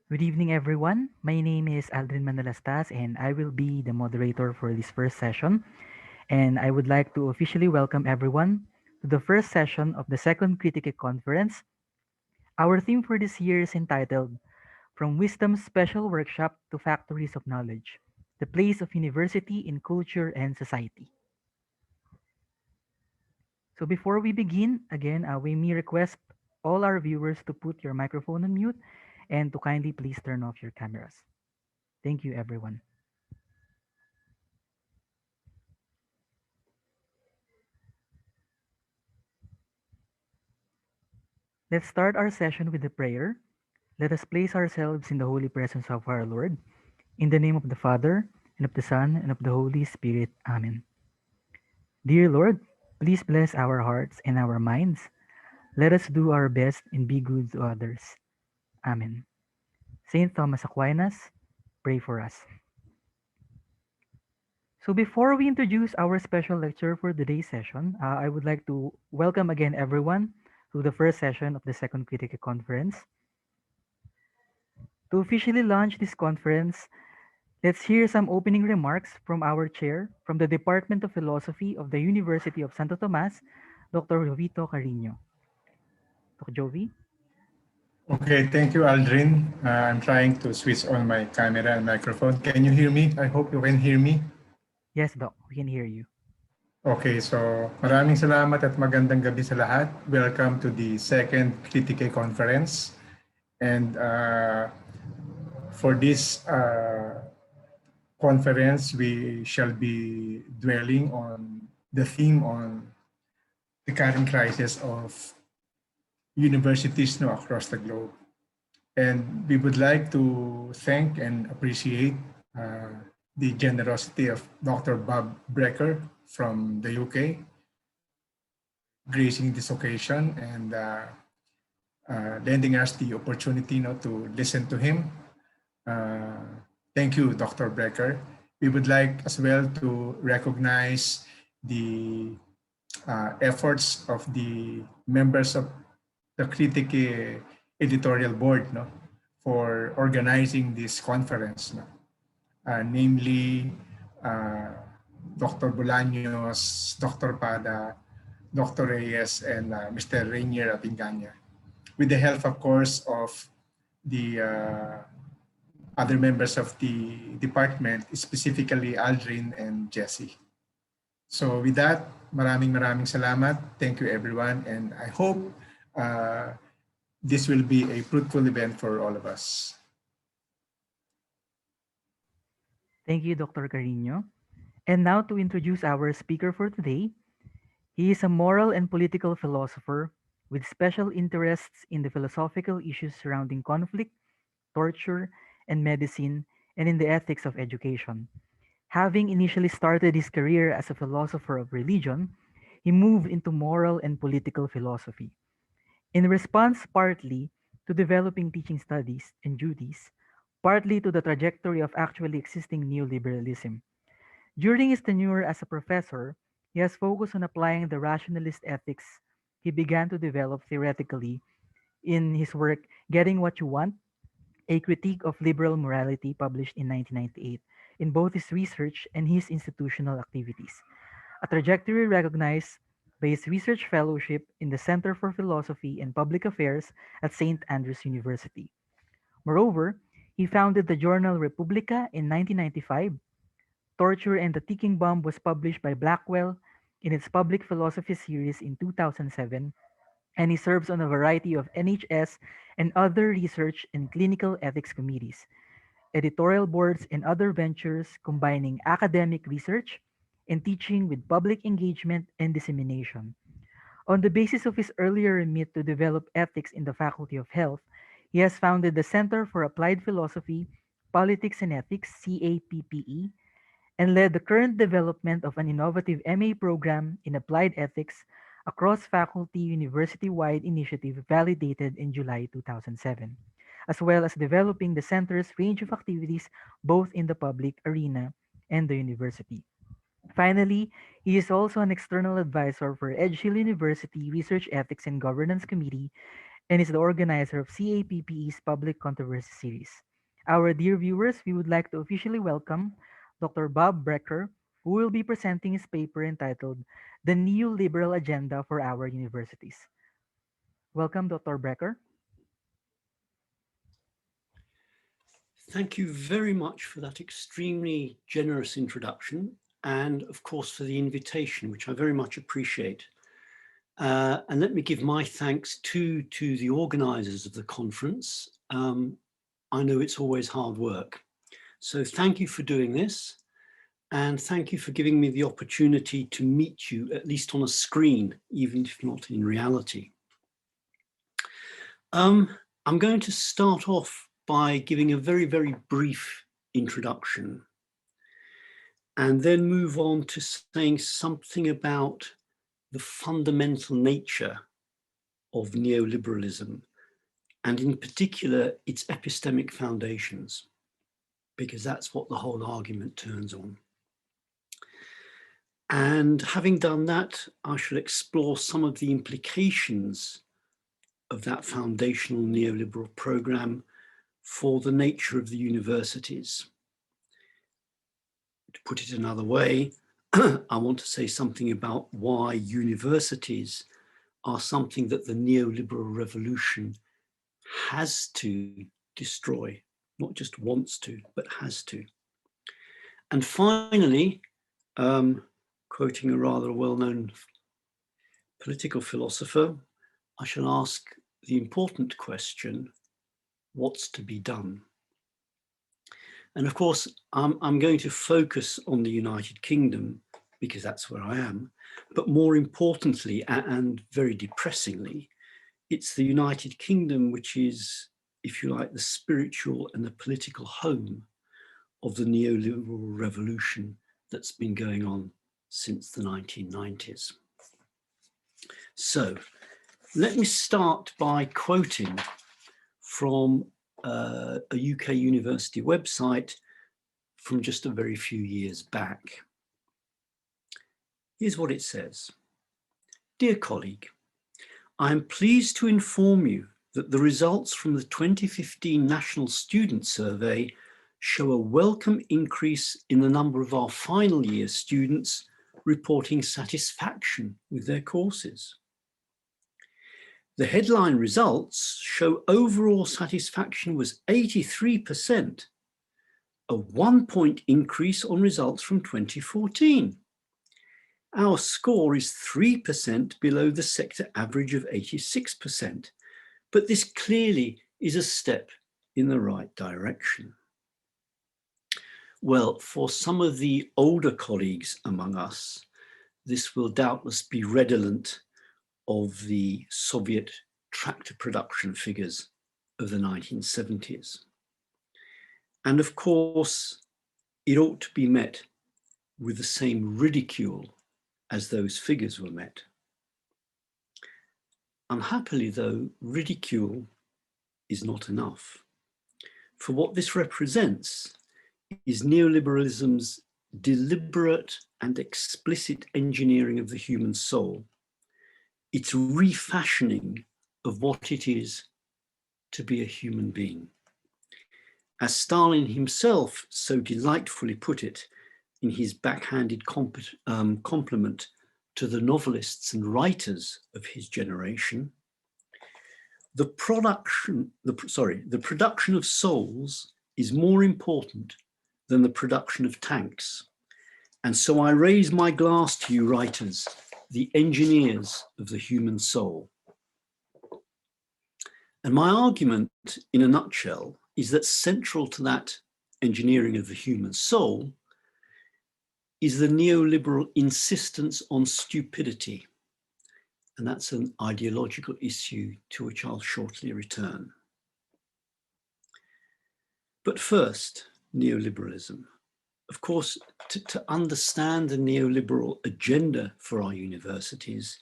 Good evening, everyone. My name is Aldrin Manalastas, and I will be the moderator for this first session. And I would like to officially welcome everyone to the first session of the second Kritike Conference. Our theme for this year is entitled From Wisdom's Special Workshop to Factories of Knowledge, the Place of University in Culture and Society. So before we begin, again, we may request all our viewers to put your microphone on mute and to kindly please turn off your cameras. Thank you, everyone. Let's start our session with a prayer. Let us place ourselves in the holy presence of our Lord. In the name of the Father, and of the Son, and of the Holy Spirit. Amen. Dear Lord, please bless our hearts and our minds. Let us do our best and be good to others. Amen. Saint Thomas Aquinas, pray for us. So before we introduce our special lecture for today's session, I would like to welcome again everyone to the first session of the Second Critique Conference. To officially launch this conference, let's hear some opening remarks from our chair from the Department of Philosophy of the University of Santo Tomas, Dr. Jovito Carino. Dr. Jovi? Okay, thank you, Aldrin. I'm trying to switch on my camera and microphone. Can you hear me? I hope you can hear me. Yes, Doc, we can hear you. Okay, so maraming salamat at magandang gabi sa lahat. Welcome to the second Kritike Conference. And for this conference, we shall be dwelling on the theme on the current crisis of universities now across the globe. And we would like to thank and appreciate the generosity of Dr. Bob Brecher from the UK, gracing this occasion and lending us the opportunity to listen to him. Thank you, Dr. Brecher. We would like as well to recognize the efforts of the members of the Kritike editorial board for organizing this conference, namely Dr. Bolaños, Dr. Pada, Dr. Reyes, and Mr. Rainier Apinganya, with the help, of course, of the other members of the department, specifically Aldrin and Jesse. So with that, maraming salamat. Thank you, everyone. And I hope this will be a fruitful event for all of us. Thank you, Dr. Carino. And now to introduce our speaker for today. He is a moral and political philosopher with special interests in the philosophical issues surrounding conflict, torture, and medicine, and in the ethics of education. Having initially started his career as a philosopher of religion, he moved into moral and political philosophy. In response partly to developing teaching studies and duties, partly to the trajectory of actually existing neoliberalism. During his tenure as a professor, he has focused on applying the rationalist ethics he began to develop theoretically in his work Getting What You Want, a critique of liberal morality published in 1998, in both his research and his institutional activities, a trajectory recognized by his research fellowship in the Center for Philosophy and Public Affairs at St. Andrews University. Moreover, he founded the journal Republica in 1995. Torture and the Ticking Bomb was published by Blackwell in its Public Philosophy series in 2007, and he serves on a variety of NHS and other research and clinical ethics committees, editorial boards, and other ventures combining academic research and teaching with public engagement and dissemination. On the basis of his earlier remit to develop ethics in the Faculty of Health, he has founded the Center for Applied Philosophy, Politics and Ethics, CAPPE, and led the current development of an innovative MA program in applied ethics, a cross-faculty university-wide initiative validated in July 2007, as well as developing the center's range of activities both in the public arena and the university. Finally, he is also an external advisor for Edge Hill University Research Ethics and Governance Committee and is the organizer of CAPPE's Public Controversy Series. Our dear viewers, we would like to officially welcome Dr. Bob Brecher, who will be presenting his paper entitled The Neoliberal Agenda for Our Universities. Welcome, Dr. Brecher. Thank you very much for that extremely generous introduction, and of course for the invitation, which I very much appreciate. And let me give my thanks to the organizers of the conference. I know it's always hard work. So thank you for doing this. And thank you for giving me the opportunity to meet you, at least on a screen, even if not in reality. I'm going to start off by giving a very, very brief introduction and then move on to saying something about the fundamental nature of neoliberalism, and in particular, its epistemic foundations, because that's what the whole argument turns on. And having done that, I shall explore some of the implications of that foundational neoliberal program for the nature of the universities. To put it another way, I want to say something about why universities are something that the neoliberal revolution has to destroy, not just wants to, but has to. And finally, quoting a rather well-known political philosopher, I shall ask the important question, what's to be done? And of course, I'm going to focus on the United Kingdom because that's where I am. But more importantly, and very depressingly, it's the United Kingdom which is, if you like, the spiritual and the political home of the neoliberal revolution that's been going on since the 1990s. So let me start by quoting from a UK university website from just a very few years back. Here's what it says. Dear colleague, I am pleased to inform you that the results from the 2015 National Student Survey show a welcome increase in the number of our final year students reporting satisfaction with their courses. The headline results show overall satisfaction was 83%, a 1-point increase on results from 2014. Our score is 3% below the sector average of 86%, but this clearly is a step in the right direction. Well, for some of the older colleagues among us, this will doubtless be redolent of the Soviet tractor production figures of the 1970s. And of course, it ought to be met with the same ridicule as those figures were met. Unhappily though, ridicule is not enough. For what this represents is neoliberalism's deliberate and explicit engineering of the human soul, its refashioning of what it is to be a human being. As Stalin himself so delightfully put it in his backhanded compliment to the novelists and writers of his generation, the production of souls is more important than the production of tanks. And so I raise my glass to you writers, the engineers of the human soul. And my argument in a nutshell is that central to that engineering of the human soul is the neoliberal insistence on stupidity. And that's an ideological issue to which I'll shortly return. But first, neoliberalism. Of course, to understand the neoliberal agenda for our universities,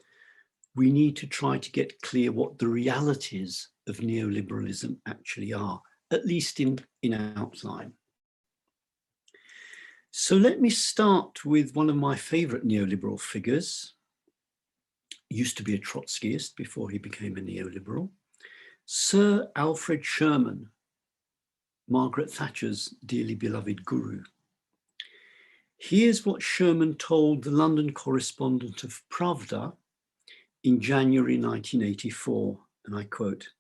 we need to try to get clear what the realities of neoliberalism actually are, at least in outline. So let me start with one of my favorite neoliberal figures. He used to be a Trotskyist before he became a neoliberal. Sir Alfred Sherman, Margaret Thatcher's dearly beloved guru. Here's what Sherman told the London correspondent of Pravda in January 1984, and I quote,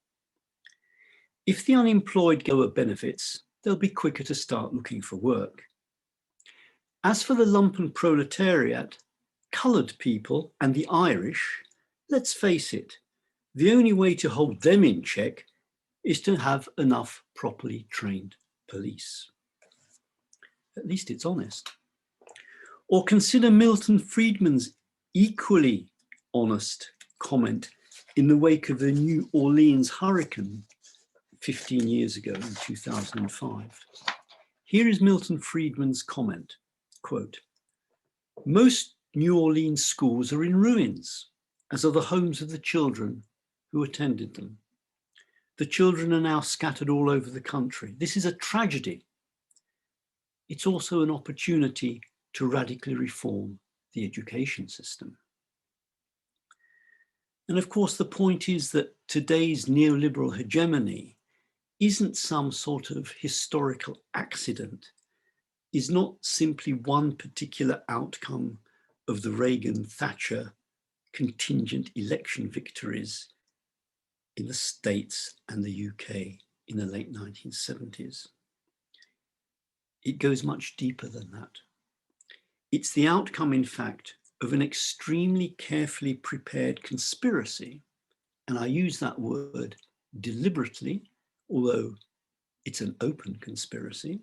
"If the unemployed get lower benefits, they'll be quicker to start looking for work. As for the lumpen proletariat, coloured people and the Irish, let's face it, the only way to hold them in check is to have enough properly trained police." At least it's honest. Or consider Milton Friedman's equally honest comment in the wake of the New Orleans hurricane 15 years ago in 2005. Here is Milton Friedman's comment, quote, "Most New Orleans schools are in ruins, as are the homes of the children who attended them. The children are now scattered all over the country. This is a tragedy. It's also an opportunity to radically reform the education system." And of course, the point is that today's neoliberal hegemony isn't some sort of historical accident, is not simply one particular outcome of the Reagan-Thatcher contingent election victories in the States and the UK in the late 1970s. It goes much deeper than that. It's the outcome, in fact, of an extremely carefully prepared conspiracy, and I use that word deliberately, although it's an open conspiracy,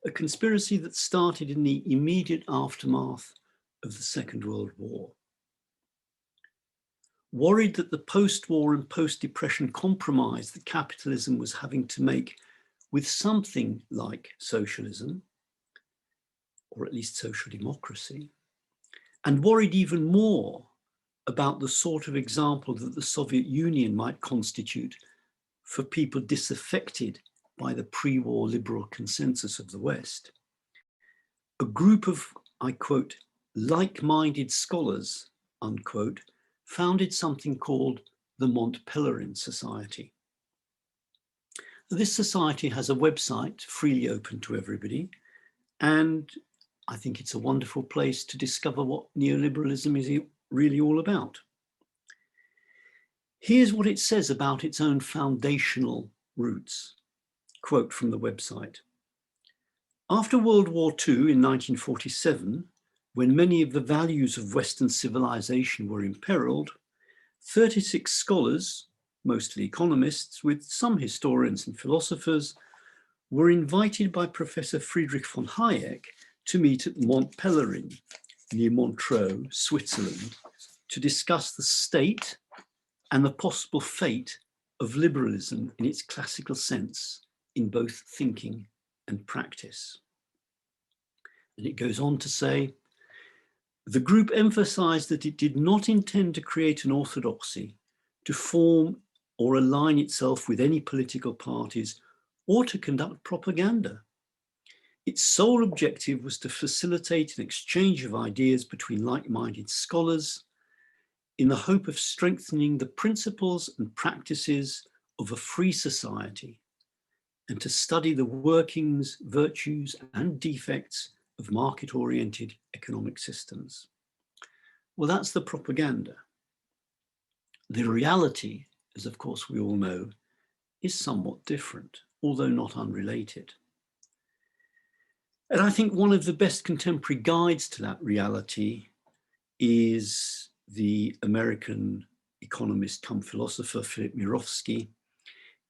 a conspiracy that started in the immediate aftermath of the Second World War. Worried that the post-war and post-depression compromise that capitalism was having to make with something like socialism, or at least social democracy, and worried even more about the sort of example that the Soviet Union might constitute for people disaffected by the pre-war liberal consensus of the West, a group of, I quote, like-minded scholars, unquote, founded something called the Mont Pelerin Society. This society has a website freely open to everybody, and I think it's a wonderful place to discover what neoliberalism is really all about. Here's what it says about its own foundational roots. Quote from the website. "After World War II in 1947, when many of the values of Western civilization were imperiled, 36 scholars, mostly economists, with some historians and philosophers, were invited by Professor Friedrich von Hayek to meet at Mont Pelerin, near Montreux, Switzerland, to discuss the state and the possible fate of liberalism in its classical sense, in both thinking and practice." And it goes on to say, "The group emphasized that it did not intend to create an orthodoxy, to form or align itself with any political parties, or to conduct propaganda. Its sole objective was to facilitate an exchange of ideas between like-minded scholars in the hope of strengthening the principles and practices of a free society, and to study the workings, virtues, and defects of market-oriented economic systems." Well, that's the propaganda. The reality, as of course we all know, is somewhat different, although not unrelated. And I think one of the best contemporary guides to that reality is the American economist come philosopher Philip Morasky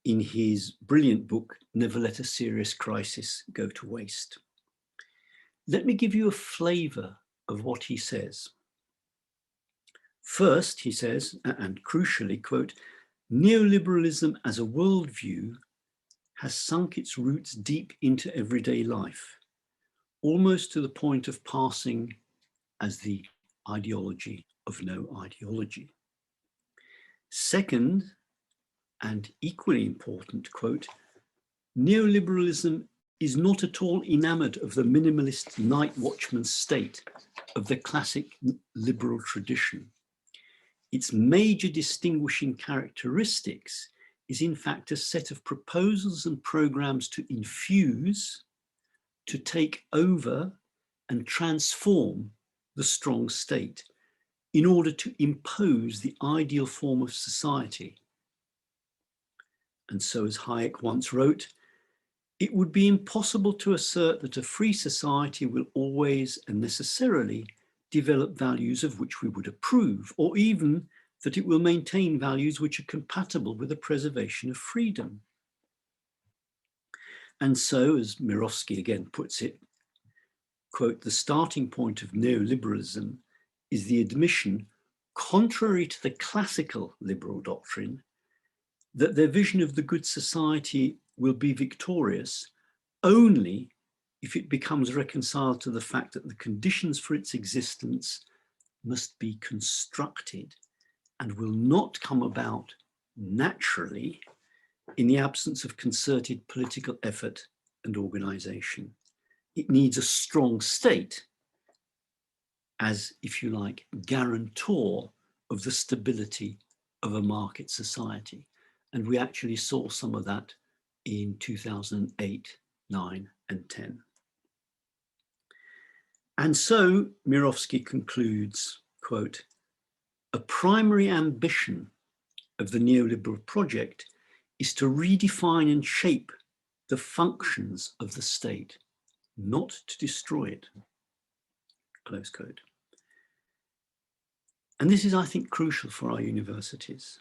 in his brilliant book, Never Let a Serious Crisis Go to Waste. Let me give you a flavor of what he says. First, he says, and crucially, quote, "Neoliberalism as a worldview has sunk its roots deep into everyday life, almost to the point of passing as the ideology of no ideology." Second, and equally important, quote, "Neoliberalism is not at all enamored of the minimalist night watchman state of the classic liberal tradition. Its major distinguishing characteristics is in fact a set of proposals and programs to infuse, to take over and transform the strong state in order to impose the ideal form of society. And so, as Hayek once wrote, it would be impossible to assert that a free society will always and necessarily develop values of which we would approve, or even that it will maintain values which are compatible with the preservation of freedom. And so, as Morasky again puts it, quote, the starting point of neoliberalism is the admission, contrary to the classical liberal doctrine, that their vision of the good society will be victorious only if it becomes reconciled to the fact that the conditions for its existence must be constructed and will not come about naturally in the absence of concerted political effort and organization. It needs a strong state as, if you like, guarantor of the stability of a market society. And we actually saw some of that in 2008, 9, and 10. And so Morasky concludes, quote, a primary ambition of the neoliberal project is to redefine and shape the functions of the state, not to destroy it, close quote. And this is, I think, crucial for our universities.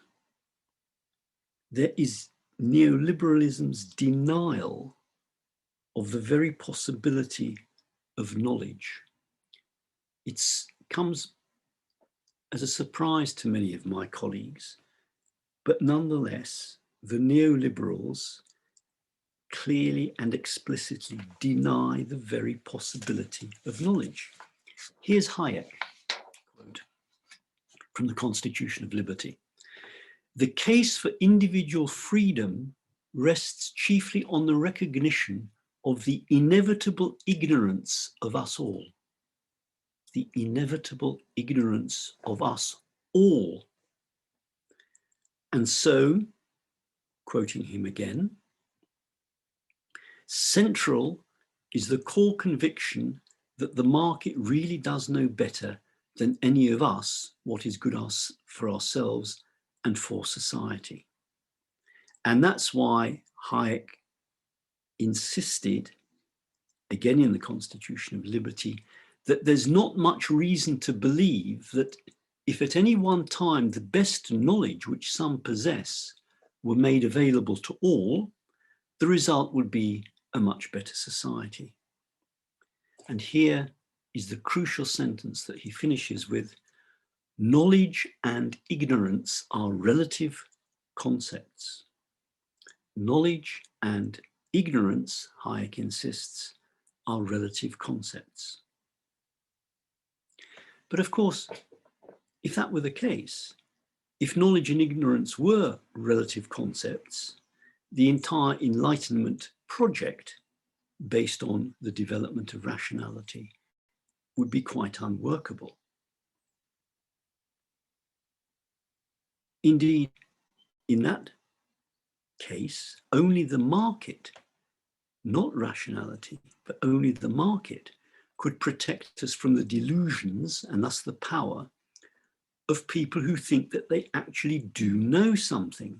There is neoliberalism's denial of the very possibility of knowledge. It comes as a surprise to many of my colleagues, but nonetheless, the neoliberals clearly and explicitly deny the very possibility of knowledge. Here's Hayek, quote, from the Constitution of Liberty. The case for individual freedom rests chiefly on the recognition of the inevitable ignorance of us all. The inevitable ignorance of us all. And so, quoting him again, central is the core conviction that the market really does know better than any of us what is good for ourselves and for society. And that's why Hayek insisted, again in the Constitution of Liberty, that there's not much reason to believe that if at any one time the best knowledge which some possess were made available to all, the result would be a much better society. And here is the crucial sentence that he finishes with: knowledge and ignorance are relative concepts. Knowledge and ignorance, Hayek insists, are relative concepts. But of course, if that were the case, if knowledge and ignorance were relative concepts, the entire Enlightenment project, based on the development of rationality, would be quite unworkable. Indeed, in that case, only the market, not rationality, but only the market, could protect us from the delusions and thus the power of people who think that they actually do know something,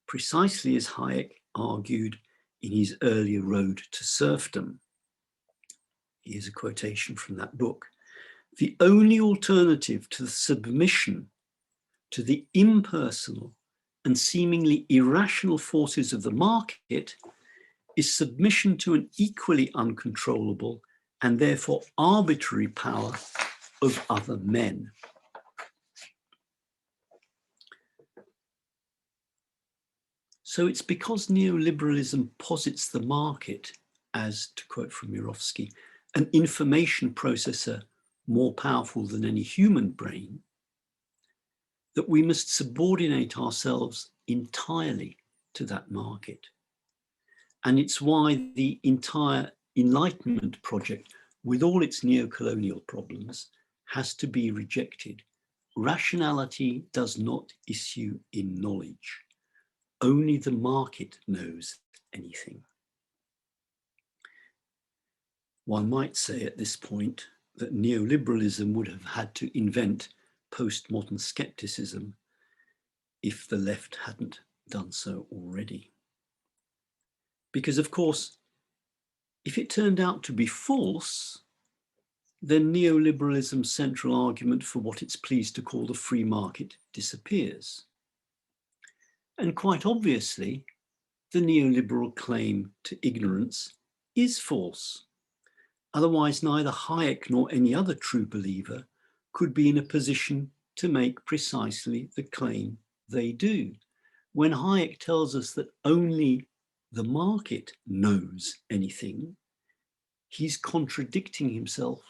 precisely as Hayek argued in his earlier Road to Serfdom. Here's a quotation from that book. The only alternative to the submission to the impersonal and seemingly irrational forces of the market is submission to an equally uncontrollable and therefore arbitrary power of other men. So it's because neoliberalism posits the market as, to quote from Morasky, an information processor more powerful than any human brain, that we must subordinate ourselves entirely to that market. And it's why the entire Enlightenment project, with all its neo-colonial problems, has to be rejected. Rationality does not issue in knowledge. only the market knows anything. One might say at this point that neoliberalism would have had to invent postmodern skepticism if the left hadn't done so already. Because of course, if it turned out to be false, then neoliberalism's central argument for what it's pleased to call the free market disappears. And quite obviously, the neoliberal claim to ignorance is false. Otherwise, neither Hayek nor any other true believer could be in a position to make precisely the claim they do. When Hayek tells us that only the market knows anything, he's contradicting himself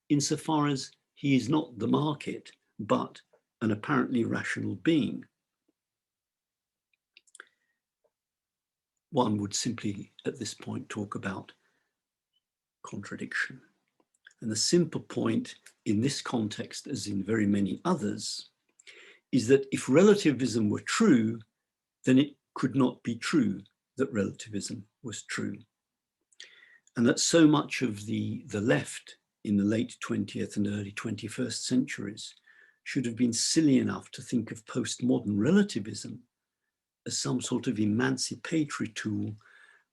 insofar as he is not the market, but an apparently rational being. One would simply, at this point, talk about contradiction. And the simple point in this context, as in very many others, is that if relativism were true, then it could not be true that relativism was true. And that so much of the left in the late 20th and early 21st centuries should have been silly enough to think of postmodern relativism as some sort of emancipatory tool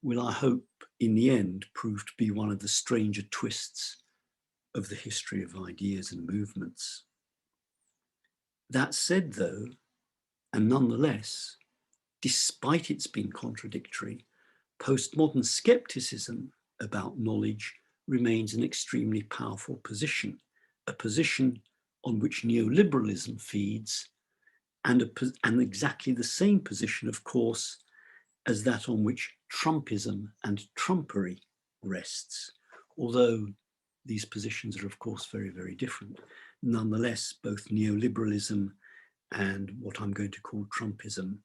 will, I hope, in the end, prove to be one of the stranger twists of the history of ideas and movements. That said, though, and nonetheless, despite its being contradictory, postmodern skepticism about knowledge remains an extremely powerful position, a position on which neoliberalism feeds, and exactly the same position, of course, as that on which Trumpism and Trumpery rests, although these positions are, of course, very, very different. Nonetheless, both neoliberalism and what I'm going to call Trumpism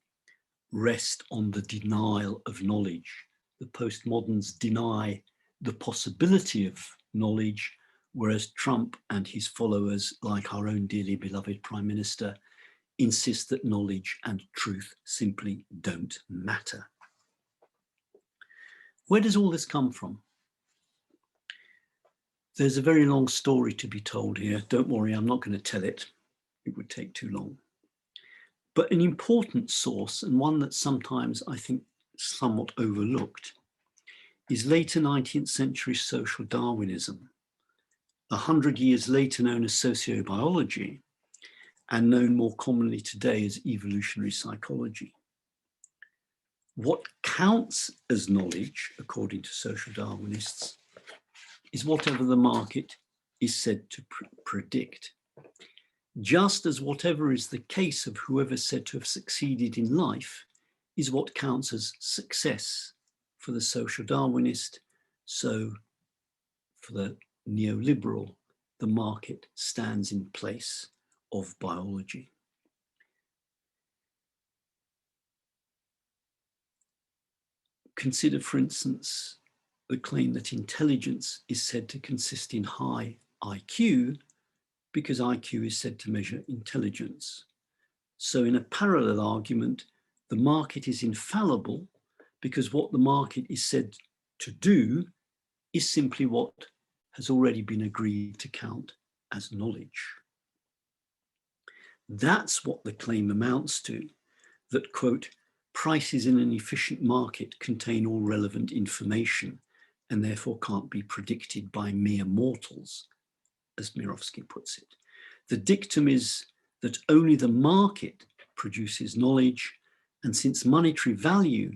rest on the denial of knowledge. The postmoderns deny the possibility of knowledge, whereas Trump and his followers, like our own dearly beloved Prime Minister, insist that knowledge and truth simply don't matter. Where does all this come from? There's a very long story to be told here. Don't worry, I'm not going to tell it. It would take too long. But an important source, and one that sometimes I think somewhat overlooked, is later 19th century social Darwinism, 100 years later known as sociobiology, and known more commonly today as evolutionary psychology. What counts as knowledge, according to social Darwinists, is whatever the market is said to predict. Just as whatever is the case of whoever is said to have succeeded in life is what counts as success for the social Darwinist, so for the neoliberal, the market stands in place of biology. Consider, for instance, the claim that intelligence is said to consist in high IQ because IQ is said to measure intelligence. So in a parallel argument, the market is infallible because what the market is said to do is simply what has already been agreed to count as knowledge. That's what the claim amounts to, that, quote, prices in an efficient market contain all relevant information and therefore can't be predicted by mere mortals, as Morasky puts it. The dictum is that only the market produces knowledge, and since monetary value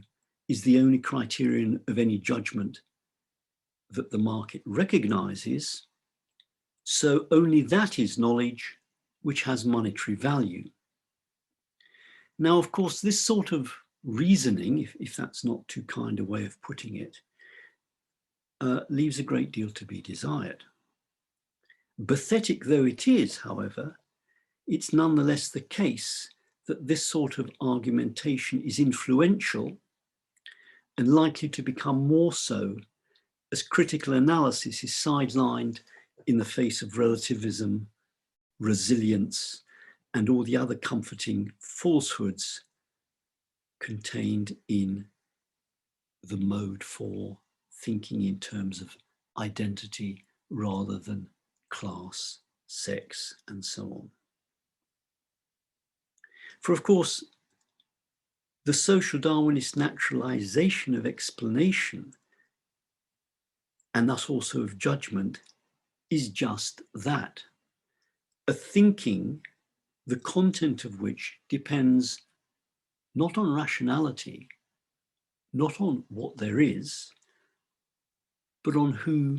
is the only criterion of any judgment that the market recognizes, so only that is knowledge which has monetary value. Now, of course, this sort of reasoning, if that's not too kind a way of putting it, leaves a great deal to be desired. Pathetic though it is, however, it's nonetheless the case that this sort of argumentation is influential and likely to become more so as critical analysis is sidelined in the face of relativism, resilience, and all the other comforting falsehoods contained in the mode for thinking in terms of identity rather than class, sex, and so on. For of course, the social Darwinist naturalization of explanation, and thus also of judgment, is just that. A thinking, the content of which depends not on rationality, not on what there is, but on who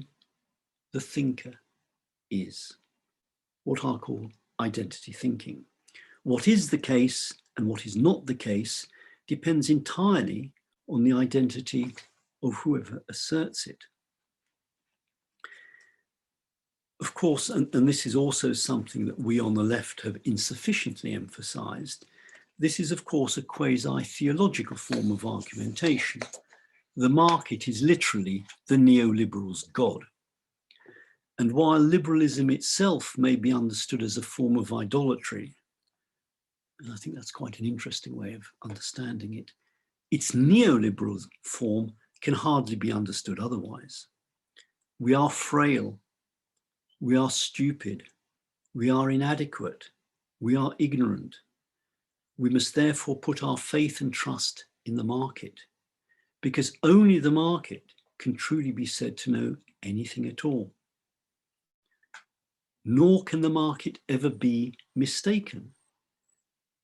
the thinker is, what I call identity thinking. What is the case and what is not the case depends entirely on the identity of whoever asserts it. Of course, and this is also something that we on the left have insufficiently emphasized, this is of course a quasi-theological form of argumentation. The market is literally the neoliberal's God. And while liberalism itself may be understood as a form of idolatry, and I think that's quite an interesting way of understanding it, its neoliberal form can hardly be understood otherwise. We are frail, we are stupid, we are inadequate, we are ignorant. We must therefore put our faith and trust in the market, because only the market can truly be said to know anything at all. Nor can the market ever be mistaken.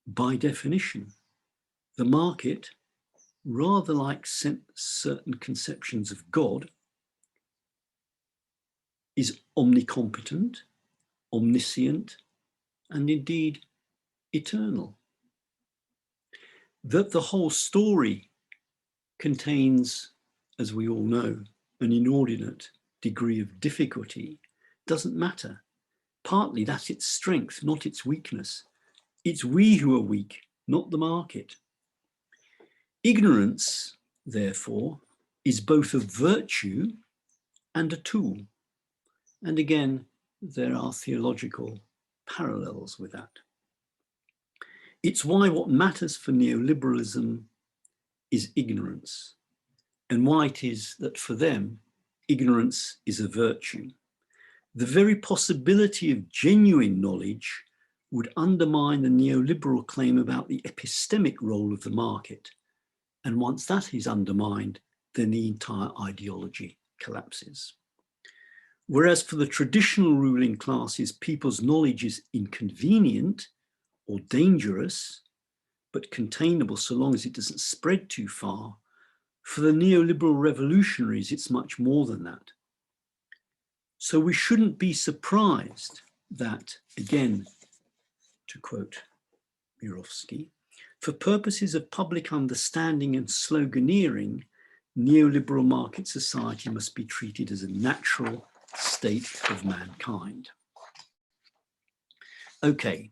By definition, the market, rather like certain conceptions of God, is omnicompetent, omniscient, and indeed eternal. That the whole story contains, as we all know, an inordinate degree of difficulty doesn't matter. Partly that's its strength, not its weakness. It's we who are weak, not the market. Ignorance, therefore, is both a virtue and a tool. And again, there are theological parallels with that. It's why what matters for neoliberalism is ignorance, and why it is that for them, ignorance is a virtue. The very possibility of genuine knowledge would undermine the neoliberal claim about the epistemic role of the market. And once that is undermined, then the entire ideology collapses. Whereas for the traditional ruling classes, people's knowledge is inconvenient or dangerous, but containable so long as it doesn't spread too far, for the neoliberal revolutionaries, it's much more than that. So we shouldn't be surprised that, again, to quote Morasky, for purposes of public understanding and sloganeering, neoliberal market society must be treated as a natural state of mankind. Okay,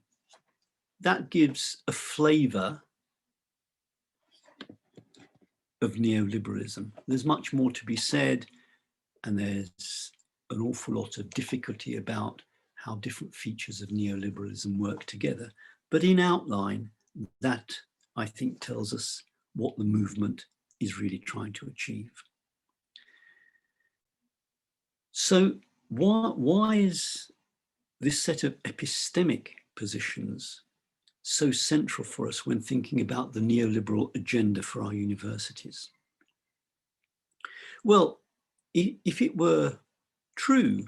that gives a flavor of neoliberalism. There's much more to be said, and there's an awful lot of difficulty about how different features of neoliberalism work together. But in outline, that I think tells us what the movement is really trying to achieve. So why is this set of epistemic positions so central for us when thinking about the neoliberal agenda for our universities? Well, if it were true,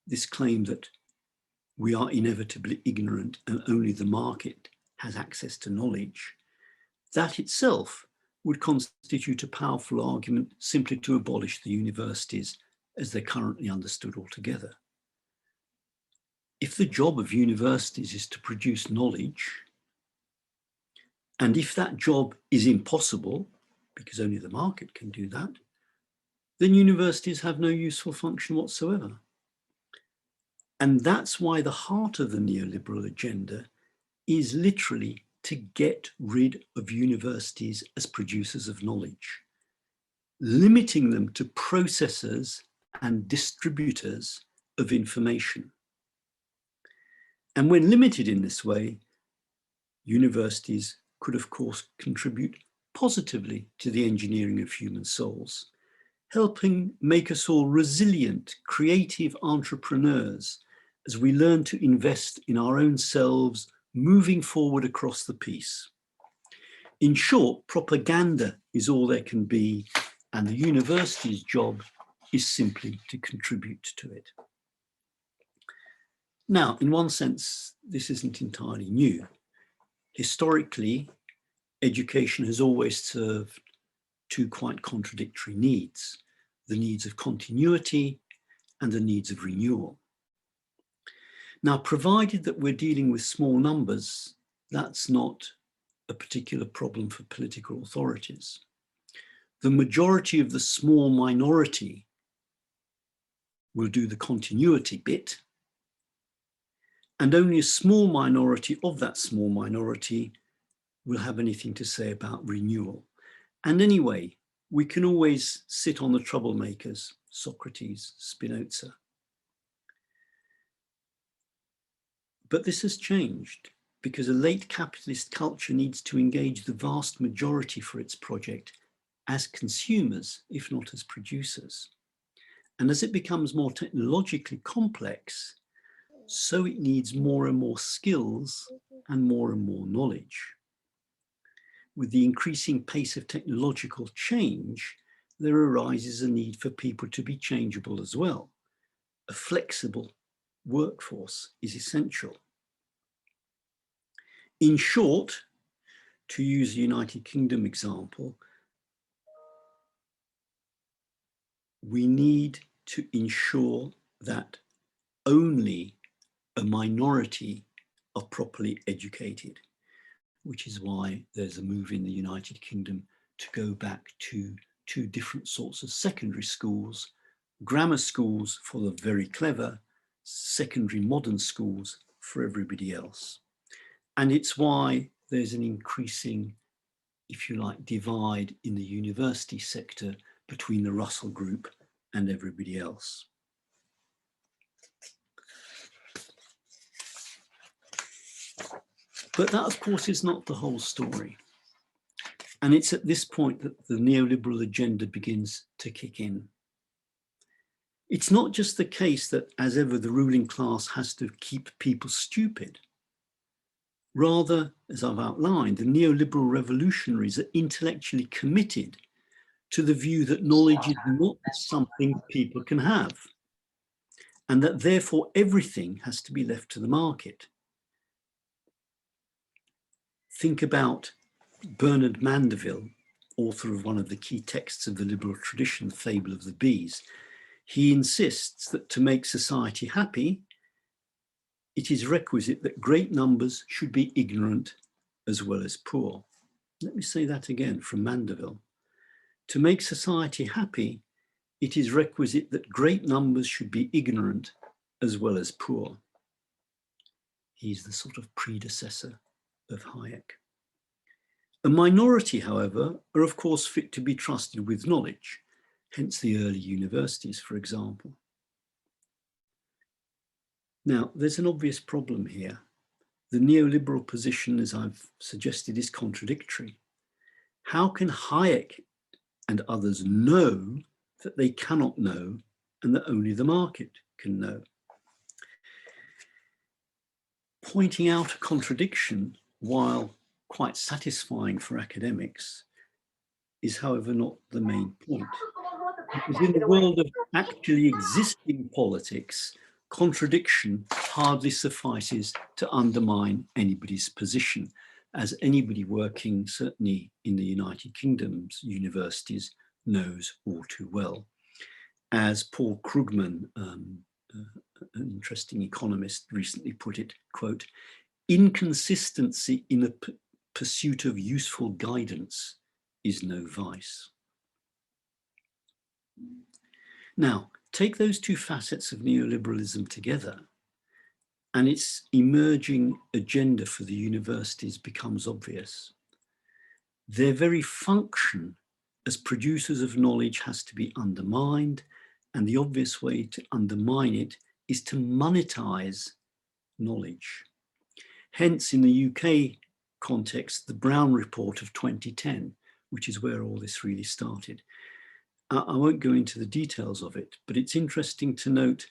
this claim that we are inevitably ignorant and only the market has access to knowledge, that itself would constitute a powerful argument simply to abolish the universities as they're currently understood altogether. If the job of universities is to produce knowledge, and if that job is impossible, because only the market can do that, then universities have no useful function whatsoever. And that's why the heart of the neoliberal agenda is literally to get rid of universities as producers of knowledge, limiting them to processors and distributors of information. And when limited in this way, universities could, of course, contribute positively to the engineering of human souls, helping make us all resilient, creative entrepreneurs as we learn to invest in our own selves, moving forward across the piece. In short, propaganda is all there can be, and the university's job is simply to contribute to it. Now, in one sense, this isn't entirely new. Historically, education has always served two quite contradictory needs: the needs of continuity and the needs of renewal. Now, provided that we're dealing with small numbers, that's not a particular problem for political authorities. The majority of the small minority will do the continuity bit, and only a small minority of that small minority will have anything to say about renewal. And anyway, we can always sit on the troublemakers, Socrates, Spinoza. But this has changed because a late capitalist culture needs to engage the vast majority for its project as consumers, if not as producers. And as it becomes more technologically complex, so it needs more and more skills and more knowledge. With the increasing pace of technological change, there arises a need for people to be changeable as well. A flexible workforce is essential. In short, to use a United Kingdom example, we need to ensure that only a minority are properly educated, which is why there's a move in the United Kingdom to go back to two different sorts of secondary schools: grammar schools for the very clever, secondary modern schools for everybody else. And it's why there's an increasing, if you like, divide in the university sector between the Russell Group and everybody else. But that, of course, is not the whole story. And it's at this point that the neoliberal agenda begins to kick in. It's not just the case that, as ever, the ruling class has to keep people stupid. Rather, as I've outlined, the neoliberal revolutionaries are intellectually committed to the view that knowledge is not something people can have, and that therefore everything has to be left to the market. Think about Bernard Mandeville, author of one of the key texts of the liberal tradition, The Fable of the Bees. He insists that to make society happy, it is requisite that great numbers should be ignorant as well as poor. Let me say that again from Mandeville. To make society happy, it is requisite that great numbers should be ignorant as well as poor. He's the sort of predecessor of Hayek. A minority, however, are of course fit to be trusted with knowledge, hence the early universities, for example. Now, there's an obvious problem here. The neoliberal position, as I've suggested, is contradictory. How can Hayek and others know that they cannot know and that only the market can know? Pointing out a contradiction, while quite satisfying for academics, is, however, not the main point. Because in the world of actually existing politics, contradiction hardly suffices to undermine anybody's position, as anybody working, certainly in the United Kingdom's universities, knows all too well. As Paul Krugman, an interesting economist, recently put it, quote, "Inconsistency in the pursuit of useful guidance is no vice." Now, take those two facets of neoliberalism together, and its emerging agenda for the universities becomes obvious. Their very function as producers of knowledge has to be undermined, and the obvious way to undermine it is to monetize knowledge. Hence, in the UK context, the Brown Report of 2010, which is where all this really started. I won't go into the details of it, but it's interesting to note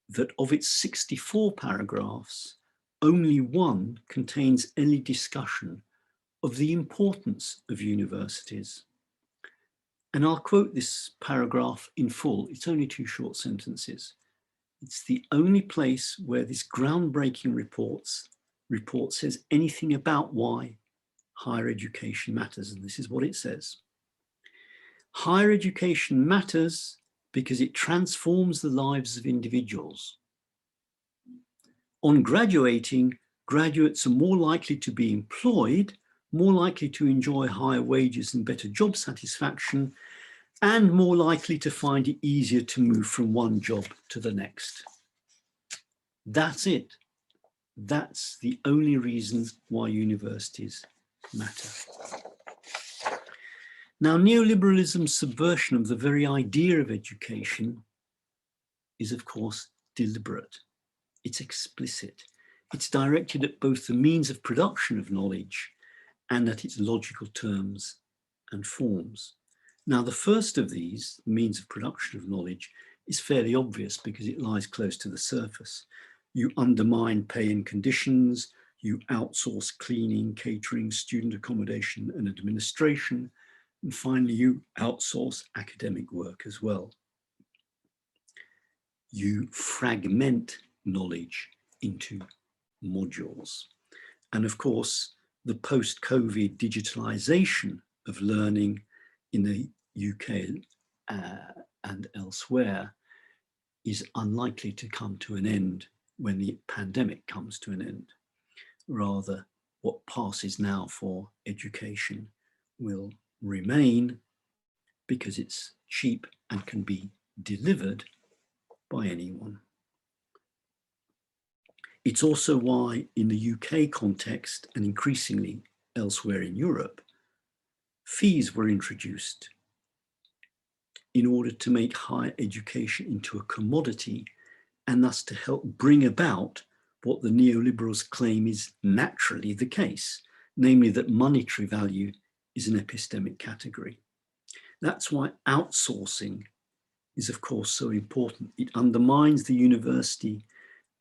that of its 64 paragraphs, only one contains any discussion of the importance of universities. And I'll quote this paragraph in full. It's only 2 short sentences. It's the only place where this groundbreaking report says anything about why higher education matters. And this is what it says. Higher education matters because it transforms the lives of individuals. On graduating, graduates are more likely to be employed, more likely to enjoy higher wages and better job satisfaction, and more likely to find it easier to move from one job to the next. That's it. That's the only reason why universities matter. Now, neoliberalism's subversion of the very idea of education is, of course, deliberate. It's explicit. It's directed at both the means of production of knowledge and at its logical terms and forms. Now, the first of these, means of production of knowledge, is fairly obvious because it lies close to the surface. You undermine pay and conditions, you outsource cleaning, catering, student accommodation and administration, and finally you outsource academic work as well. You fragment knowledge into modules. And of course, the post-COVID digitalization of learning in the UK and elsewhere is unlikely to come to an end when the pandemic comes to an end. Rather, what passes now for education will remain because it's cheap and can be delivered by anyone. It's also why in the UK context and increasingly elsewhere in Europe, fees were introduced in order to make higher education into a commodity and thus to help bring about what the neoliberals claim is naturally the case, namely that monetary value is an epistemic category. That's why outsourcing is, of course, so important. It undermines the university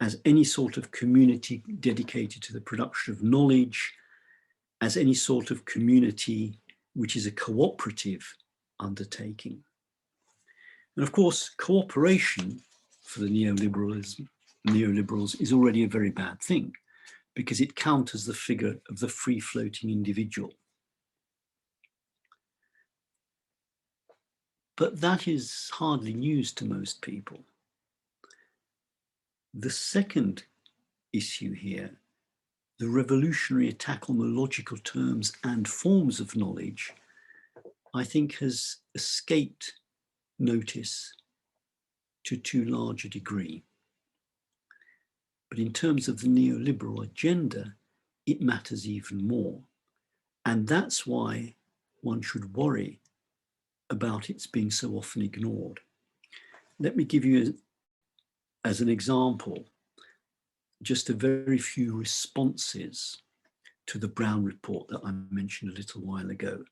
as any sort of community dedicated to the production of knowledge, as any sort of community which is a cooperative undertaking. And of course, cooperation for the neoliberals is already a very bad thing because it counters the figure of the free-floating individual. But that is hardly news to most people. The second issue here, the revolutionary attack on the logical terms and forms of knowledge, I think has escaped notice to too large a degree. But in terms of the neoliberal agenda, it matters even more. And that's why one should worry about its being so often ignored. Let me give you, as an example, just a very few responses to the Brown report that I mentioned a little while ago.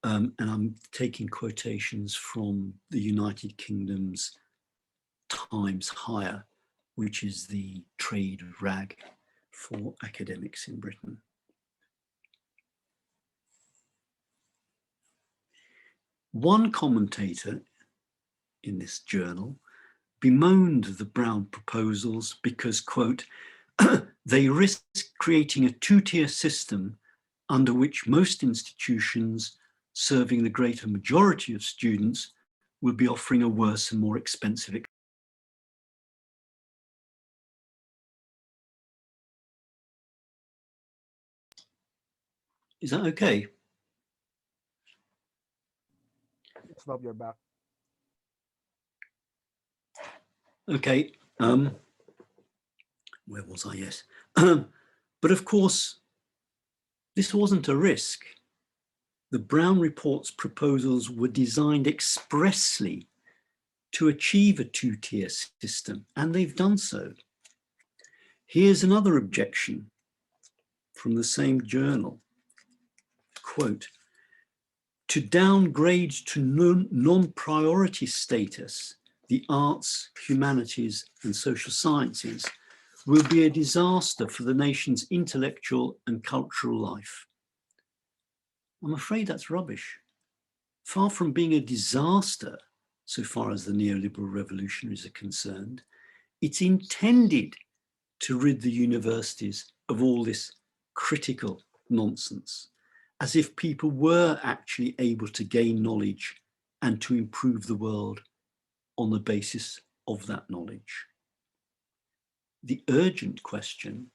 And I'm taking quotations from the United Kingdom's Times Higher, which is the trade rag for academics in Britain. One commentator in this journal bemoaned the Brown proposals because, quote, they risk creating a two-tier system under which most institutions serving the greater majority of students will be offering a worse and more expensive. Is that okay? Stop your back. Okay, where was I? Yes. But of course, this wasn't a risk. The Brown report's proposals were designed expressly to achieve a two-tier system, and they've done so. Here's another objection from the same journal. Quote, To downgrade to non-priority status the arts, humanities, and social sciences will be a disaster for the nation's intellectual and cultural life. I'm afraid that's rubbish. Far from being a disaster, so far as the neoliberal revolutionaries are concerned, it's intended to rid the universities of all this critical nonsense, as if people were actually able to gain knowledge and to improve the world on the basis of that knowledge. The urgent question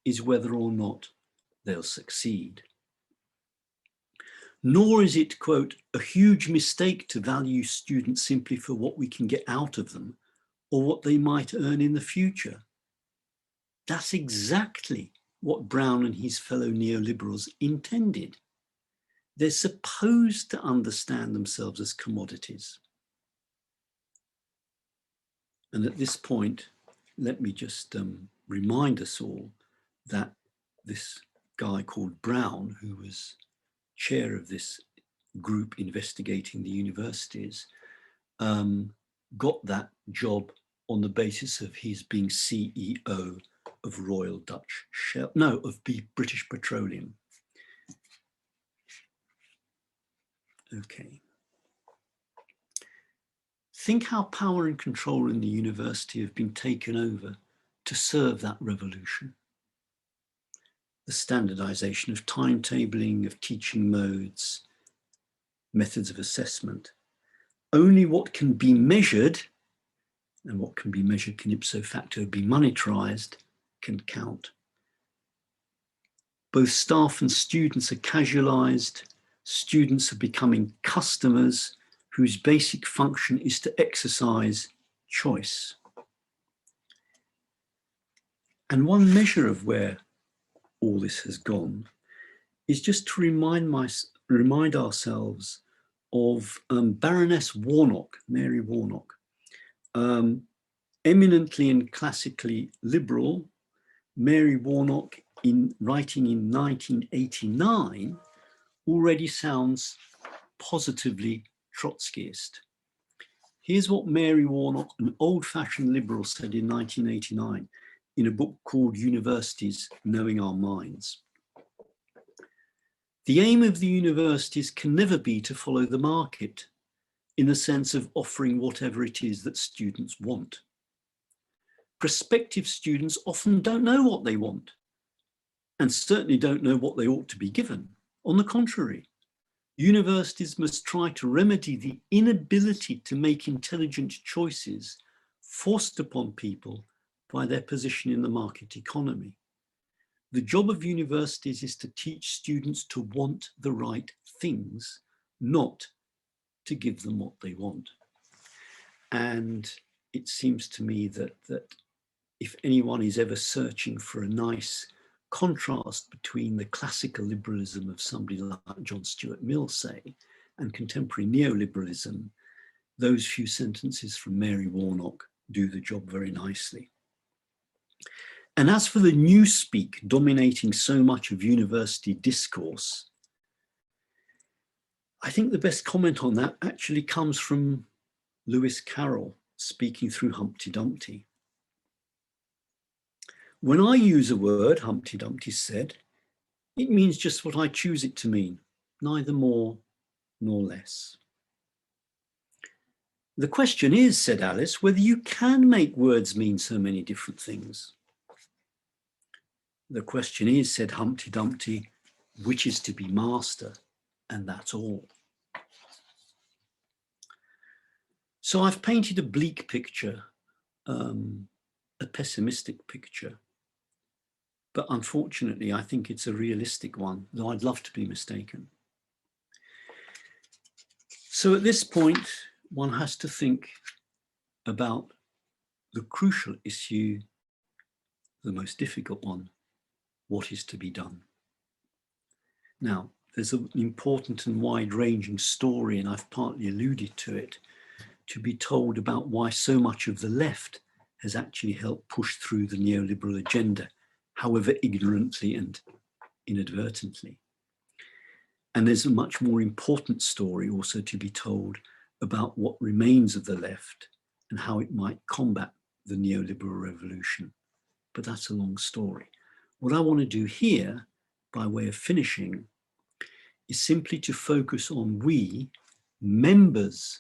is whether or not they'll succeed. Nor is it, quote, a huge mistake to value students simply for what we can get out of them or what they might earn in the future. That's exactly what Brown and his fellow neoliberals intended. They're supposed to understand themselves as commodities. And at this point, let me just remind us all that this guy called Brown, who was chair of this group investigating the universities, got that job on the basis of his being CEO of Royal Dutch Shell, no, of British Petroleum. Okay. Think how power and control in the university have been taken over to serve that revolution. The standardization of timetabling, of teaching modes, methods of assessment. Only what can be measured, and what can be measured can ipso facto be monetarized, can count. Both staff and students are casualized. Students are becoming customers whose basic function is to exercise choice. And one measure of where all this has gone is just to remind ourselves of Baroness Warnock, Mary Warnock, eminently and classically liberal. Mary Warnock, writing in 1989, already sounds positively Trotskyist. Here's what Mary Warnock, an old-fashioned liberal, said in 1989 in a book called Universities, Knowing Our Minds. The aim of the universities can never be to follow the market in the sense of offering whatever it is that students want. Prospective students often don't know what they want and certainly don't know what they ought to be given. On the contrary, universities must try to remedy the inability to make intelligent choices forced upon people by their position in the market economy. The job of universities is to teach students to want the right things, not to give them what they want. And it seems to me that if anyone is ever searching for a nice contrast between the classical liberalism of somebody like John Stuart Mill, say, and contemporary neoliberalism, those few sentences from Mary Warnock do the job very nicely. And as for the newspeak dominating so much of university discourse, I think the best comment on that actually comes from Lewis Carroll speaking through Humpty Dumpty. When I use a word, Humpty Dumpty said, it means just what I choose it to mean, neither more nor less. The question is, said Alice, whether you can make words mean so many different things. The question is, said Humpty Dumpty, which is to be master, and that's all. So I've painted a bleak picture, a pessimistic picture, but unfortunately, I think it's a realistic one, though I'd love to be mistaken. So at this point, one has to think about the crucial issue, the most difficult one, what is to be done. Now, there's an important and wide-ranging story, and I've partly alluded to it, to be told about why so much of the left has actually helped push through the neoliberal agenda, however ignorantly and inadvertently. And there's a much more important story also to be told about what remains of the left and how it might combat the neoliberal revolution. But that's a long story. What I want to do here, by way of finishing, is simply to focus on we, members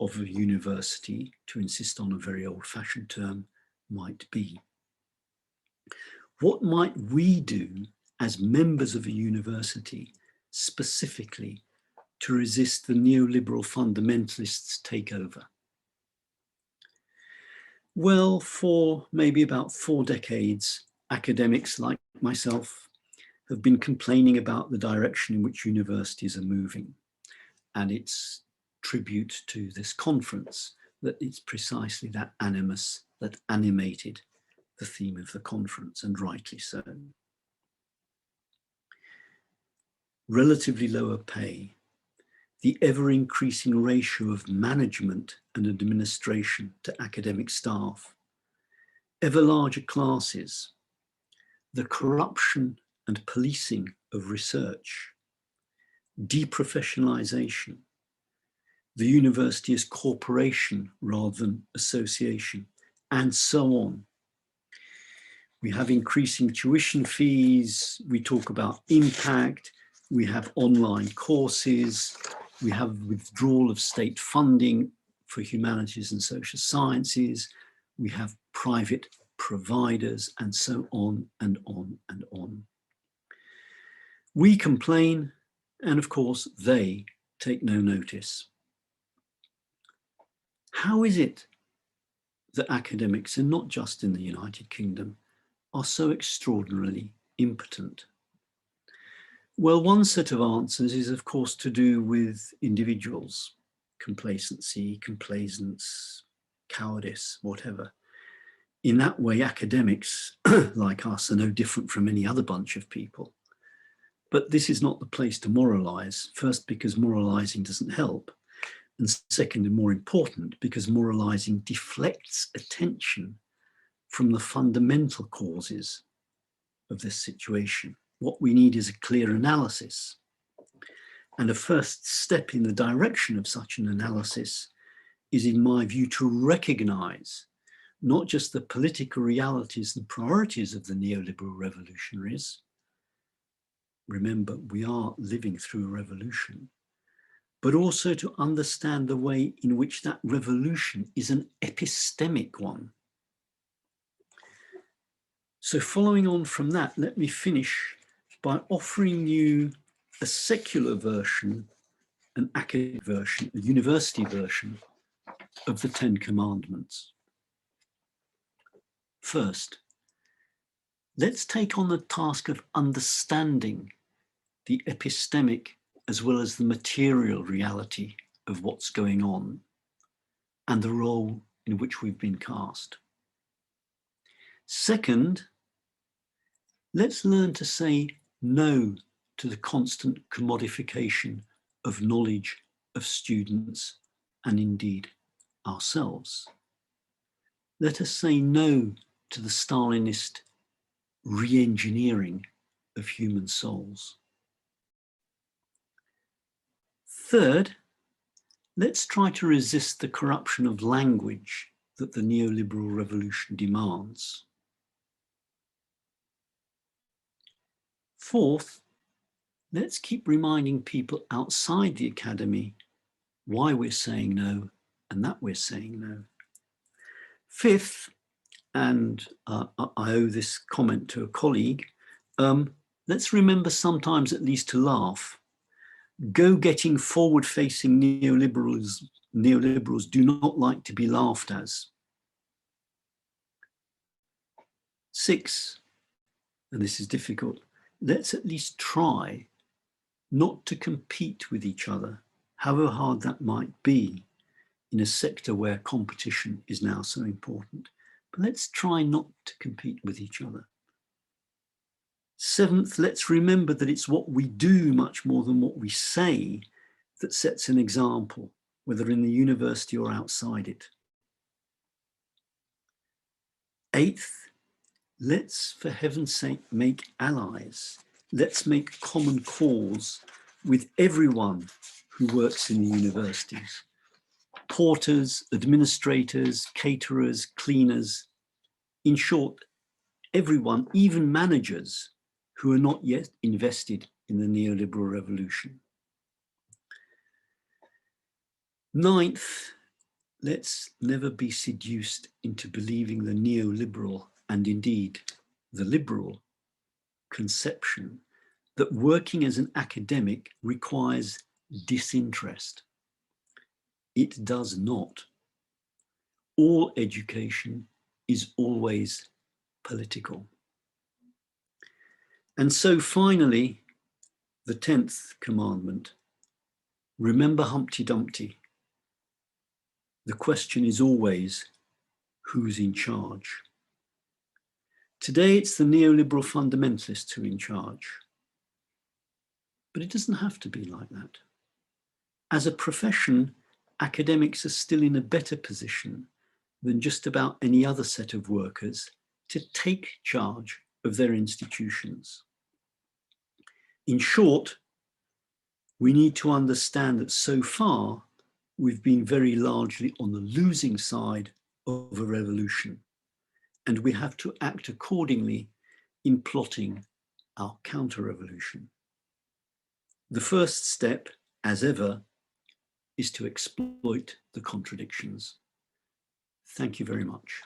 of a university, to insist on a very old-fashioned term, might be. What might we do as members of a university specifically to resist the neoliberal fundamentalists' takeover? Well, for maybe about 4 decades, academics like myself have been complaining about the direction in which universities are moving. And it's tribute to this conference that it's precisely that animus that animated the theme of the conference, and rightly so. Relatively lower pay, the ever-increasing ratio of management and administration to academic staff, ever larger classes, the corruption and policing of research, deprofessionalization, the university as corporation rather than association, and so on. We have increasing tuition fees, we talk about impact, we have online courses, we have withdrawal of state funding for humanities and social sciences, we have private providers, and so on and on and on. We complain, and of course they take no notice. How is it that academics, and not just in the United Kingdom, are so extraordinarily impotent? Well, one set of answers is, of course, to do with individuals, complacency, complaisance, cowardice, whatever. In that way, academics like us are no different from any other bunch of people. But this is not the place to moralize, first because moralizing doesn't help, and second, and more important, because moralizing deflects attention from the fundamental causes of this situation. What we need is a clear analysis. And a first step in the direction of such an analysis is, in my view, to recognize not just the political realities and priorities of the neoliberal revolutionaries. Remember, we are living through a revolution, but also to understand the way in which that revolution is an epistemic one. So following on from that, let me finish by offering you a secular version, an academic version, a university version of the 10 Commandments. First, let's take on the task of understanding the epistemic as well as the material reality of what's going on and the role in which we've been cast. Second, let's learn to say no to the constant commodification of knowledge of students and indeed ourselves. Let us say no to the Stalinist re-engineering of human souls. Third, let's try to resist the corruption of language that the neoliberal revolution demands. Fourth, let's keep reminding people outside the academy why we're saying no and that we're saying no. Fifth, and I owe this comment to a colleague, let's remember sometimes at least to laugh. Go-getting, forward-facing neoliberals do not like to be laughed as. 6, and this is difficult, let's at least try not to compete with each other, however hard that might be in a sector where competition is now so important. But let's try not to compete with each other. 7th, let's remember that it's what we do much more than what we say that sets an example, whether in the university or outside it. 8th, let's, for heaven's sake, make allies. Let's make common cause with everyone who works in the universities: porters, administrators, caterers, cleaners, in short, everyone, even managers who are not yet invested in the neoliberal revolution. Ninth, let's never be seduced into believing the neoliberal, and indeed the liberal, conception that working as an academic requires disinterest. It does not. All education is always political. And so finally, the 10th commandment: remember Humpty Dumpty. The question is always, who's in charge? Today, it's the neoliberal fundamentalists who are in charge. But it doesn't have to be like that. As a profession, academics are still in a better position than just about any other set of workers to take charge of their institutions. In short, we need to understand that so far, we've been very largely on the losing side of a revolution, and we have to act accordingly in plotting our counter-revolution. The first step, as ever, is to exploit the contradictions. Thank you very much.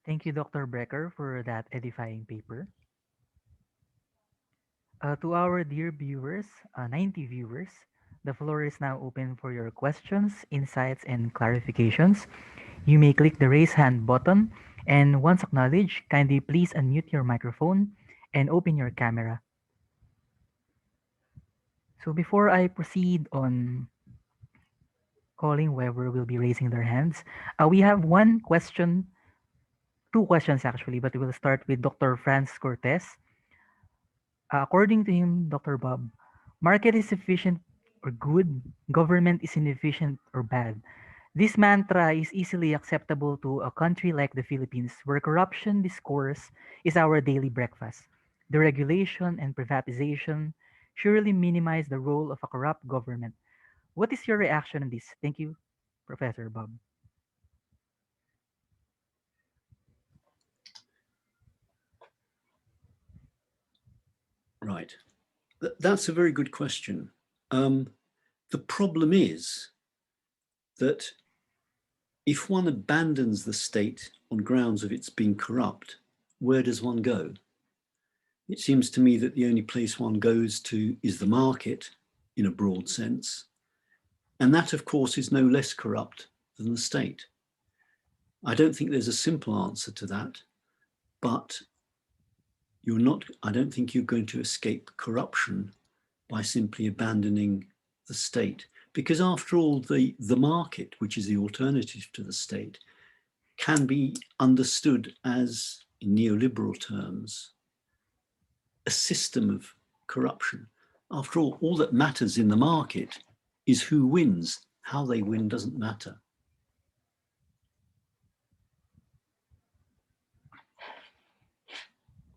Thank you, Dr. Brecher, for that edifying paper. To our dear viewers, 90 viewers, the floor is now open for your questions, insights, and clarifications. You may click the raise hand button, and once acknowledged, kindly please unmute your microphone and open your camera. So before I proceed on calling whoever will be raising their hands, we have one question, two questions actually, but we'll start with Dr. Franz Cortez. According to him, Dr. Bob, market is efficient or good, government is inefficient or bad. This mantra is easily acceptable to a country like the Philippines, where corruption discourse is our daily breakfast. The regulation and privatization surely minimize the role of a corrupt government. What is your reaction on this? Thank you, Professor Bob. Right. That's a very good question. The problem is that if one abandons the state on grounds of its being corrupt, where does one go? It seems to me that the only place one goes to is the market, in a broad sense. And that, of course, is no less corrupt than the state. I don't think there's a simple answer to that, but I don't think you're going to escape corruption by simply abandoning the state. Because after all, the market, which is the alternative to the state, can be understood as, in neoliberal terms, a system of corruption. After all that matters in the market is who wins. How they win doesn't matter.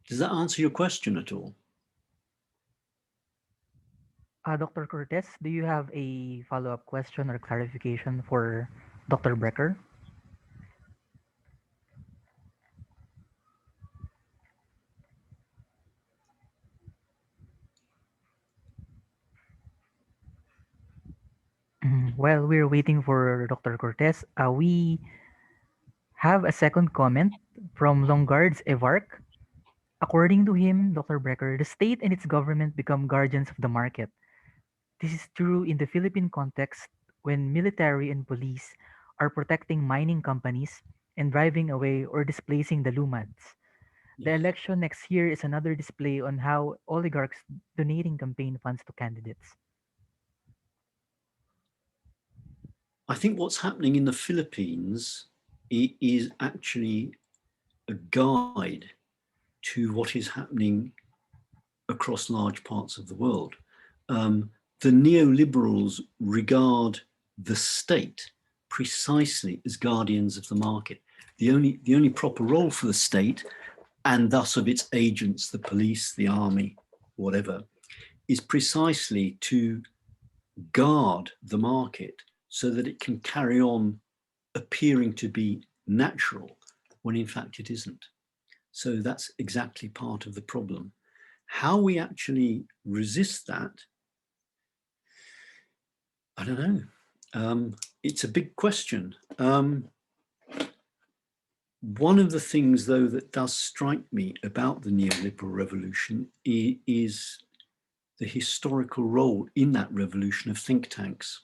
Does that answer your question at all? Dr. Cortez, do you have a follow-up question or clarification for Dr. Brecher? While we're waiting for Dr. Cortez, we have a second comment from Longard's Evark. According to him, Dr. Brecher, the state and its government become guardians of the market. This is true in the Philippine context when military and police are protecting mining companies and driving away or displacing the Lumads. The Yes. election next year is another display on how oligarchs donating campaign funds to candidates. I think what's happening in the Philippines is actually a guide to what is happening across large parts of the world. The neoliberals regard the state precisely as guardians of the market. The only proper role for the state, and thus of its agents, the police, the army, whatever, is precisely to guard the market so that it can carry on appearing to be natural when in fact it isn't. So that's exactly part of the problem. How we actually resist that, I don't know. It's a big question. One of the things, though, that does strike me about the neoliberal revolution is the historical role in that revolution of think tanks.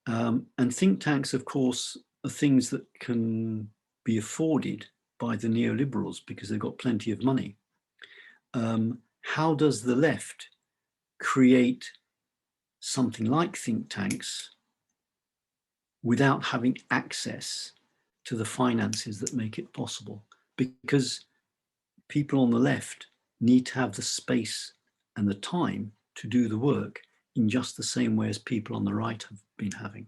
And think tanks, of course, are things that can be afforded by the neoliberals because they've got plenty of money. How does the left create something like think tanks without having access to the finances that make it possible? Because people on the left need to have the space and the time to do the work in just the same way as people on the right have been having.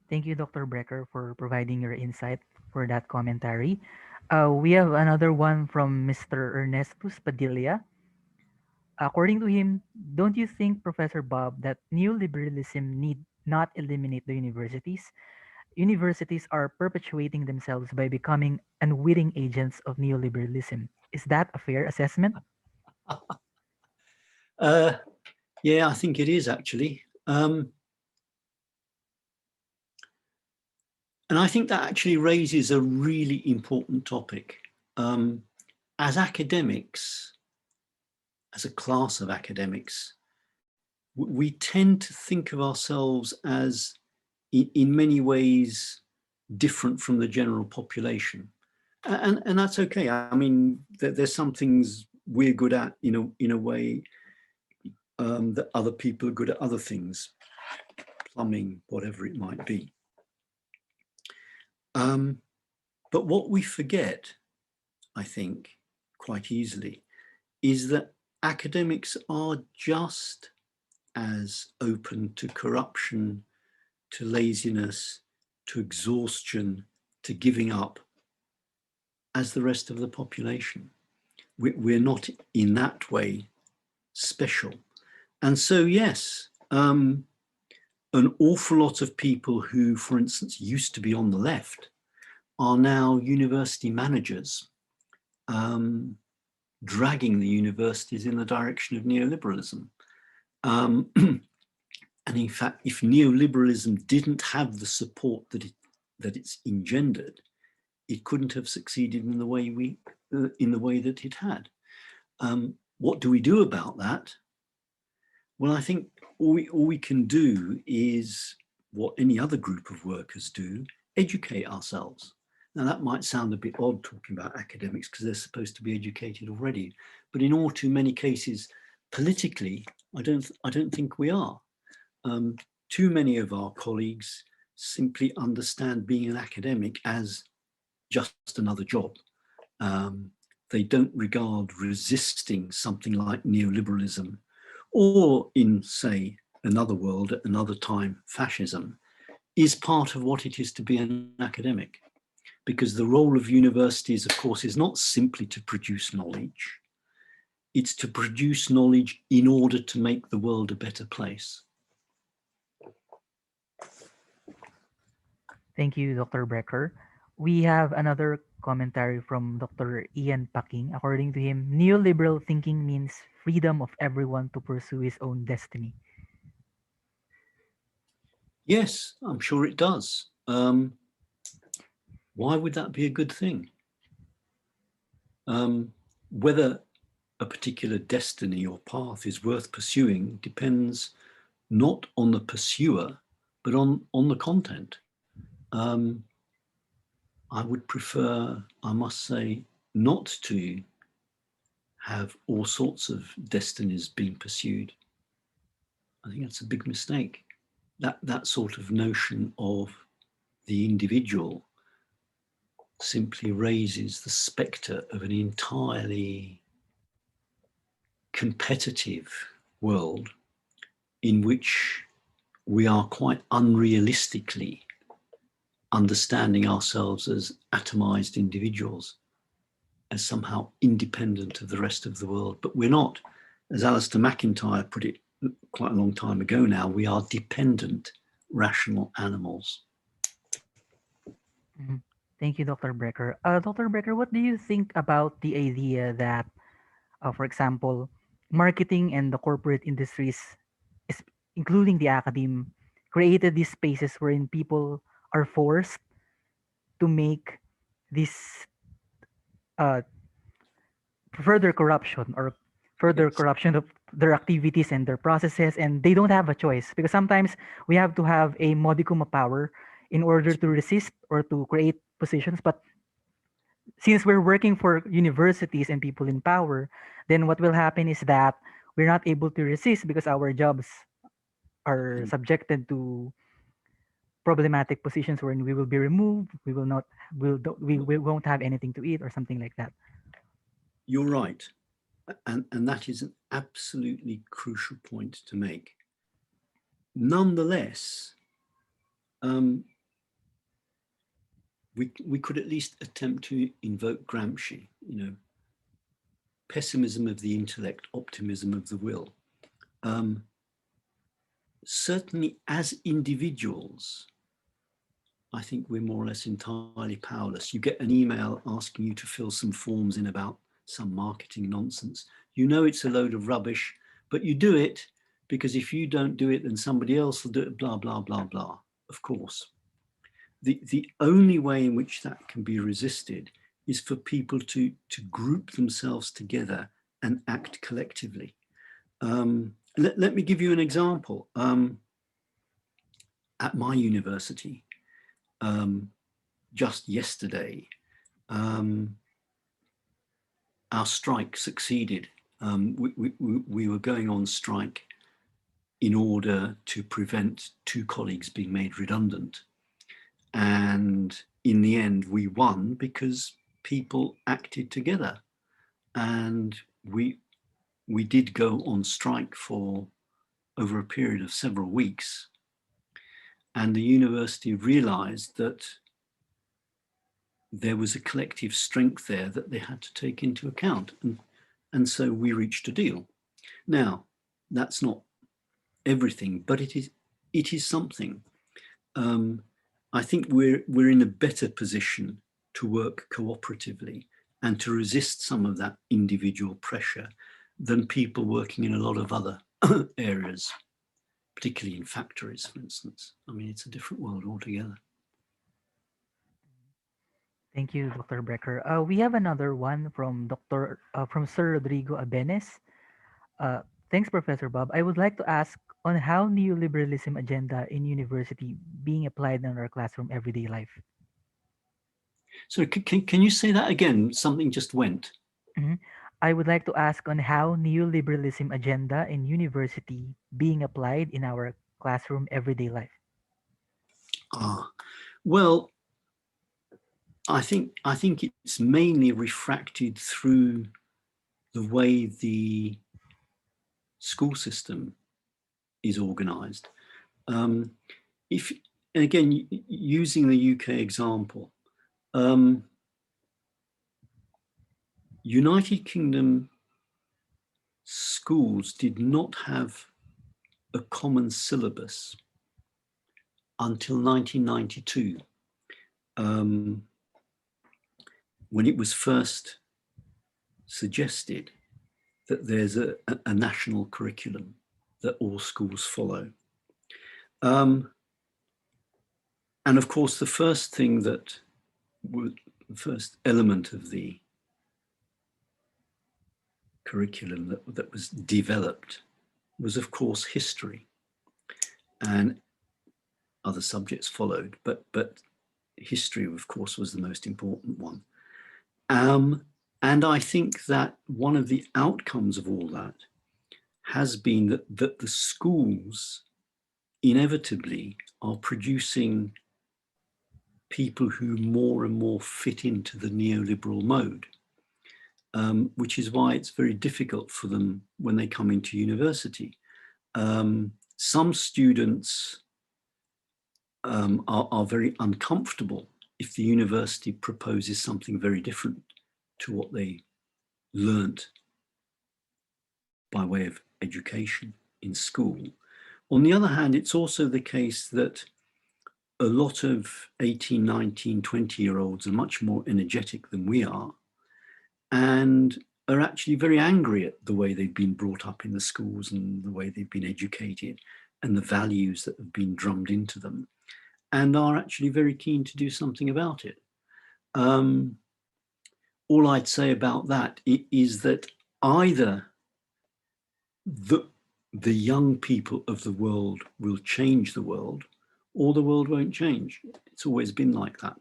Thank you, Dr. Brecher, for providing your insight for that commentary. We have another one from Mr. Ernestus Padilla. According to him, don't you think, Professor Bob, that neoliberalism need not eliminate the universities? Universities are perpetuating themselves by becoming unwitting agents of neoliberalism. Is that a fair assessment? Yeah, I think it is actually. And I think that actually raises a really important topic. As academics, as a class of academics, we tend to think of ourselves as, in many ways, different from the general population. And that's okay. I mean, there's some things we're good at, in a way, that other people are good at other things, plumbing, whatever it might be. But what we forget, I think, quite easily, is that academics are just as open to corruption, to laziness, to exhaustion, to giving up as the rest of the population. We're not in that way special. And so, yes, an awful lot of people who, for instance, used to be on the left are now university managers, dragging the universities in the direction of neoliberalism. And in fact, if neoliberalism didn't have the support that it's engendered, it couldn't have succeeded in the way that it had. What do we do about that? Well, I think all we can do is what any other group of workers do: educate ourselves. Now, that might sound a bit odd talking about academics because they're supposed to be educated already, but in all too many cases, politically, I don't think we are. Too many of our colleagues simply understand being an academic as just another job. They don't regard resisting something like neoliberalism, or in, say, another world at another time, fascism, is part of what it is to be an academic. Because the role of universities, of course, is not simply to produce knowledge. It's to produce knowledge in order to make the world a better place. Thank you, Dr. Brecher. We have another commentary from Dr. Ian Packing. According to him, neoliberal thinking means freedom of everyone to pursue his own destiny. Yes, I'm sure it does. Why would that be a good thing? Whether a particular destiny or path is worth pursuing depends not on the pursuer, but on the content. I would prefer, I must say, not to have all sorts of destinies being pursued. I think that's a big mistake. That sort of notion of the individual simply raises the spectre of an entirely competitive world in which we are quite unrealistically understanding ourselves as atomized individuals, as somehow independent of the rest of the world. But we're not. As Alistair McIntyre put it quite a long time ago now, we are dependent, rational animals. Mhm. Thank you, Dr. Brecher. Dr. Brecher, what do you think about the idea that, for example, marketing and the corporate industries, is, including the academe, created these spaces wherein people are forced to make this uh, further corruption or further Yes. corruption of their activities and their processes, and they don't have a choice because sometimes we have to have a modicum of power in order to resist or to create positions. But since we're working for universities and people in power, then what will happen is that we're not able to resist because our jobs are subjected to problematic positions wherein we will be removed, we will not, we won't have anything to eat or something like that. You're right. And that is an absolutely crucial point to make. Nonetheless, we could at least attempt to invoke Gramsci, pessimism of the intellect, optimism of the will. Certainly as individuals, I think we're more or less entirely powerless. You get an email asking you to fill some forms in about some marketing nonsense. You know it's a load of rubbish, but you do it because if you don't do it, then somebody else will do it, blah, blah, blah, blah, of course. The only way in which that can be resisted is for people to group themselves together and act collectively. Let me give you an example. At my university, just yesterday, our strike succeeded. We were going on strike in order to prevent 2 colleagues being made redundant. And in the end, we won because people acted together. And we did go on strike for over a period of several weeks. And the university realized that there was a collective strength there that they had to take into account. And so we reached a deal. Now, that's not everything, but it is something. I think we're in a better position to work cooperatively and to resist some of that individual pressure than people working in a lot of other areas, particularly in factories, for instance. I mean, it's a different world altogether. Thank you, Dr. Brecker. We have another one from from Sir Rodrigo Abenes. Uh, Thanks, Professor Bob. I would like to ask on how neoliberalism agenda in university being applied in our classroom everyday life. So can you say that again? Something just went. Mhm. I would like to ask on how neoliberalism agenda in university being applied in our classroom everyday life. Well, I think it's mainly refracted through the way the school system is organized. If, and again, using the UK example, United Kingdom schools did not have a common syllabus until 1992, when it was first suggested that there's a national curriculum that all schools follow. And of course, the first thing that the first element of the curriculum that was developed was, of course, history, and other subjects followed, but history, of course, was the most important one. And I think that one of the outcomes of all that has been that the schools inevitably are producing people who more and more fit into the neoliberal mode, which is why it's very difficult for them when they come into university. Some students are very uncomfortable if the university proposes something very different to what they learnt by way of education in school. On the other hand, it's also the case that a lot of 18, 19, 20-year-olds are much more energetic than we are and are actually very angry at the way they've been brought up in the schools and the way they've been educated and the values that have been drummed into them, and are actually very keen to do something about it. All I'd say about that is that either the young people of the world will change the world, or the world won't change. It's always been like that.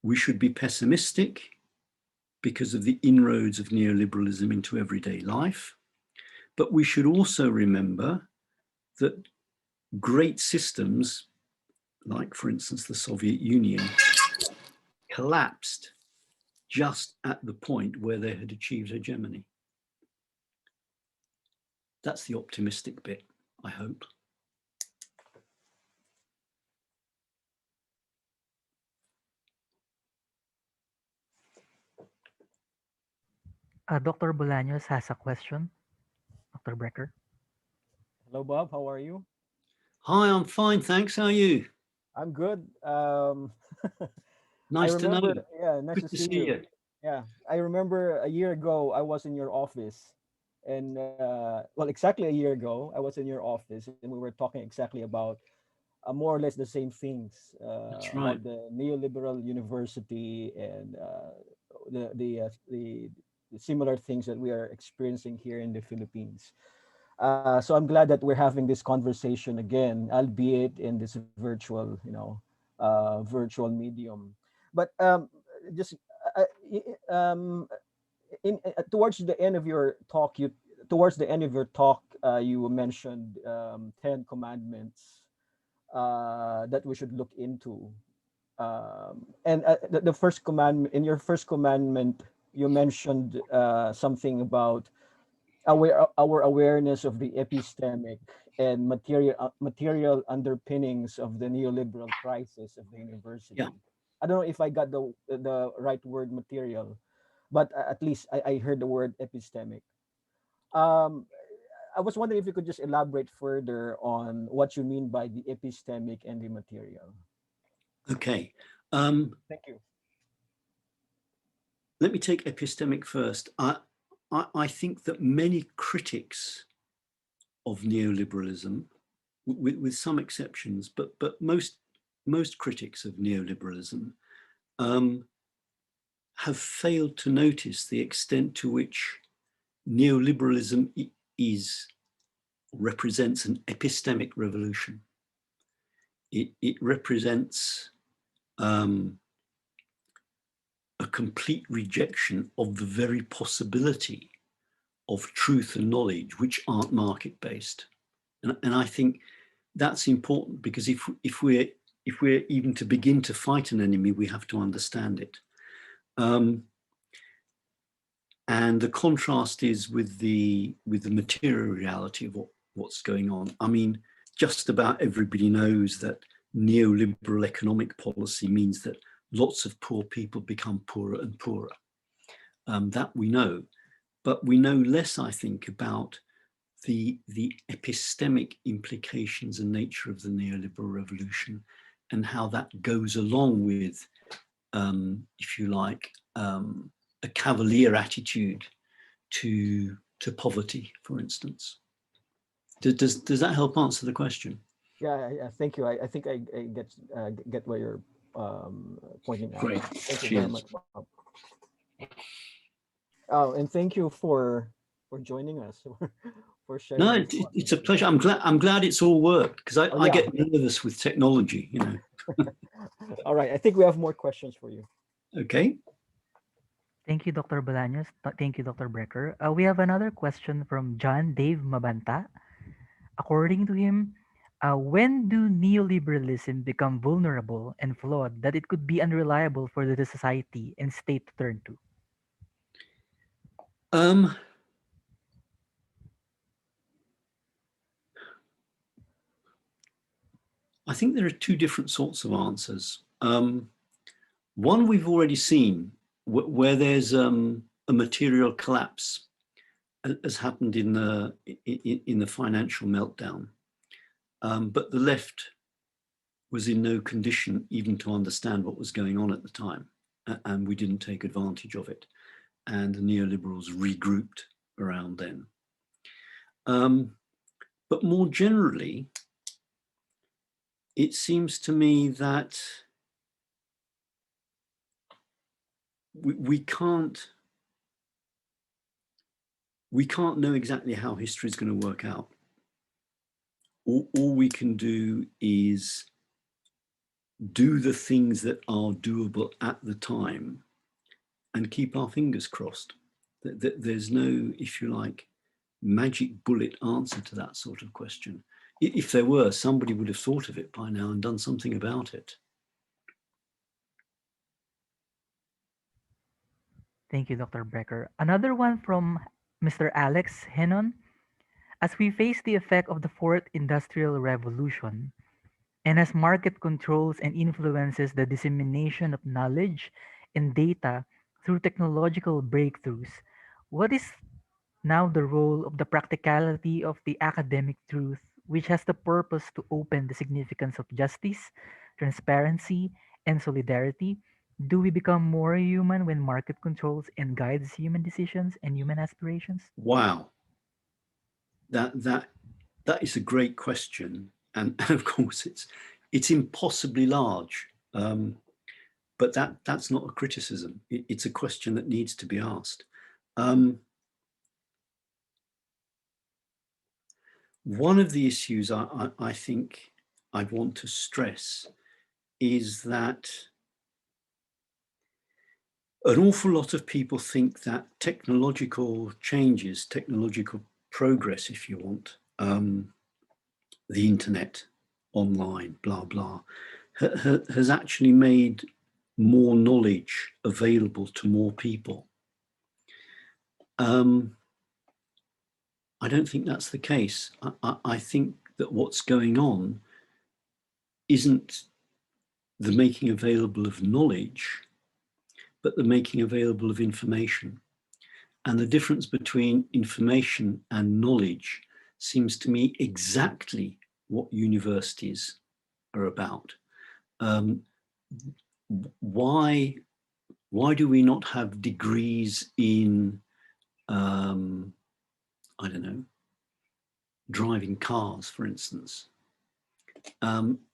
We should be pessimistic because of the inroads of neoliberalism into everyday life. But we should also remember that great systems, like for instance, the Soviet Union, collapsed just at the point where they had achieved hegemony. That's the optimistic bit, I hope. Dr. Bolaños has a question. Dr. Brecher. Hello, Bob. How are you? Hi, I'm fine, thanks. How are you? I'm good. I Nice to know. remember, yeah, nice to Good to see see you. you. Yeah, I remember a year ago I was in your office, and well, exactly a year ago I was in your office, and we were talking exactly about more or less the same things That's right. about the neoliberal university and the, the, uh, the the similar things that we are experiencing here in the Philippines. So I'm glad that we're having this conversation again, albeit in this virtual, virtual medium. But just uh, in towards the end of your talk, you mentioned 10 commandments that we should look into. And the first commandment, in your first commandment, you mentioned something about our awareness of the epistemic and material underpinnings of the neoliberal crisis of the Yeah. university. I don't know if I got the right word material, but at least I heard the word epistemic. Um, I was wondering if you could just elaborate further on what you mean by the epistemic and the material. Okay. Thank you. Let me take epistemic first. I think that many critics of neoliberalism, with some exceptions, but most critics of neoliberalism have failed to notice the extent to which neoliberalism represents an epistemic revolution. It represents a complete rejection of the very possibility of truth and knowledge, which aren't market-based. And I think that's important, because if we're even to begin to fight an enemy, we have to understand it. And the contrast is with the material reality of what's going on. I mean, just about everybody knows that neoliberal economic policy means that lots of poor people become poorer and poorer. That we know. But we know less, I think, about the epistemic implications and nature of the neoliberal revolution, and how that goes along with, if you like, a cavalier attitude to poverty, for instance. Does that help answer the question? Yeah, thank you. I think I get where you're pointing at. Great. Thank you very Cheers. much, Bob. Oh, and thank you for joining us, for sharing No, your thoughts. it's a pleasure. I'm glad it's all worked, because Oh I yeah. get nervous with technology, you know. All right. I think we have more questions for you. Okay. Thank you, Dr. Bolaños. Thank you, Dr. Brecher. We have another question from John Dave Mabanta. According to him, when do neoliberalism become vulnerable and flawed that it could be unreliable for the society and state to turn to? Um, I think there are two different sorts of answers. One we've already seen, where there's a material collapse, as happened in the financial meltdown, but the left was in no condition even to understand what was going on at the time, and we didn't take advantage of it, and the neoliberals regrouped around then. But more generally, it seems to me that we can't know exactly how history is going to work out. All we can do is do the things that are doable at the time and keep our fingers crossed. There's no, if you like, magic bullet answer to that sort of question. If there were, somebody would have thought of it by now and done something about it. Thank you, Dr. Brecher. Another one from Mr. Alex Hennon. As we face the effect of the fourth industrial revolution, and as market controls and influences the dissemination of knowledge and data through technological breakthroughs, what is now the role of the practicality of the academic truth, which has the purpose to open the significance of justice, transparency, and solidarity? Do we become more human when market controls and guides human decisions and human aspirations? Wow, that is a great question, and of course it's impossibly large. But that's not a criticism. It's a question that needs to be asked. One of the issues I think I'd want to stress is that an awful lot of people think that technological changes, technological progress, if you want, the internet, online, blah, blah, has actually made more knowledge available to more people. I don't think that's the case. I think that what's going on isn't the making available of knowledge, but the making available of information. And the difference between information and knowledge seems to me exactly what universities are about. Why do we not have degrees in, I don't know, driving cars, for instance?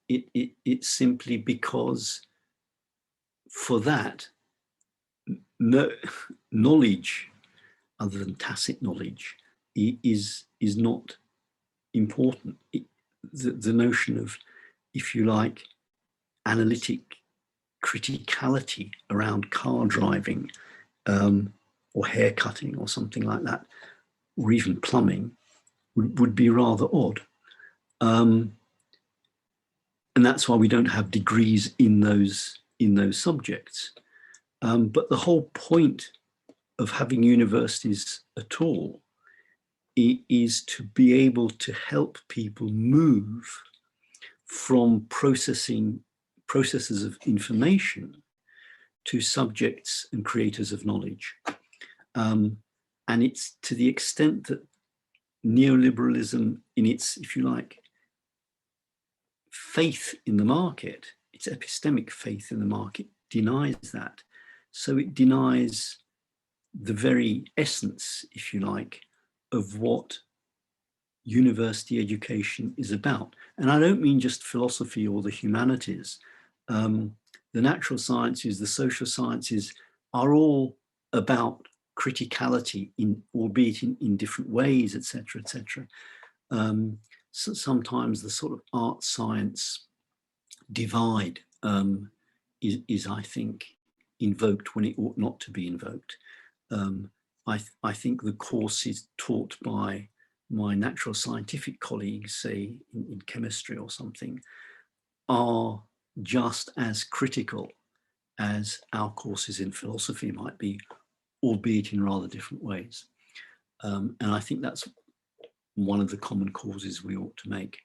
It's simply because for that, no knowledge other than tacit knowledge is not important. The notion of, if you like, analytic criticality around car driving or hair cutting or something like that, or even plumbing, would be rather odd. And that's why we don't have degrees in those subjects. But the whole point of having universities at all is to be able to help people move from processes of information to subjects and creators of knowledge. And it's to the extent that neoliberalism, in its, if you like, faith in the market, its epistemic faith in the market, denies that. So it denies the very essence, if you like, of what university education is about. And I don't mean just philosophy or the humanities. The natural sciences, the social sciences are all about criticality, albeit in different ways, etc., etc. So sometimes the sort of art science divide is, I think, invoked when it ought not to be invoked. I think the courses taught by my natural scientific colleagues, say in chemistry or something, are just as critical as our courses in philosophy might be, albeit in rather different ways. And I think that's one of the common causes we ought to make.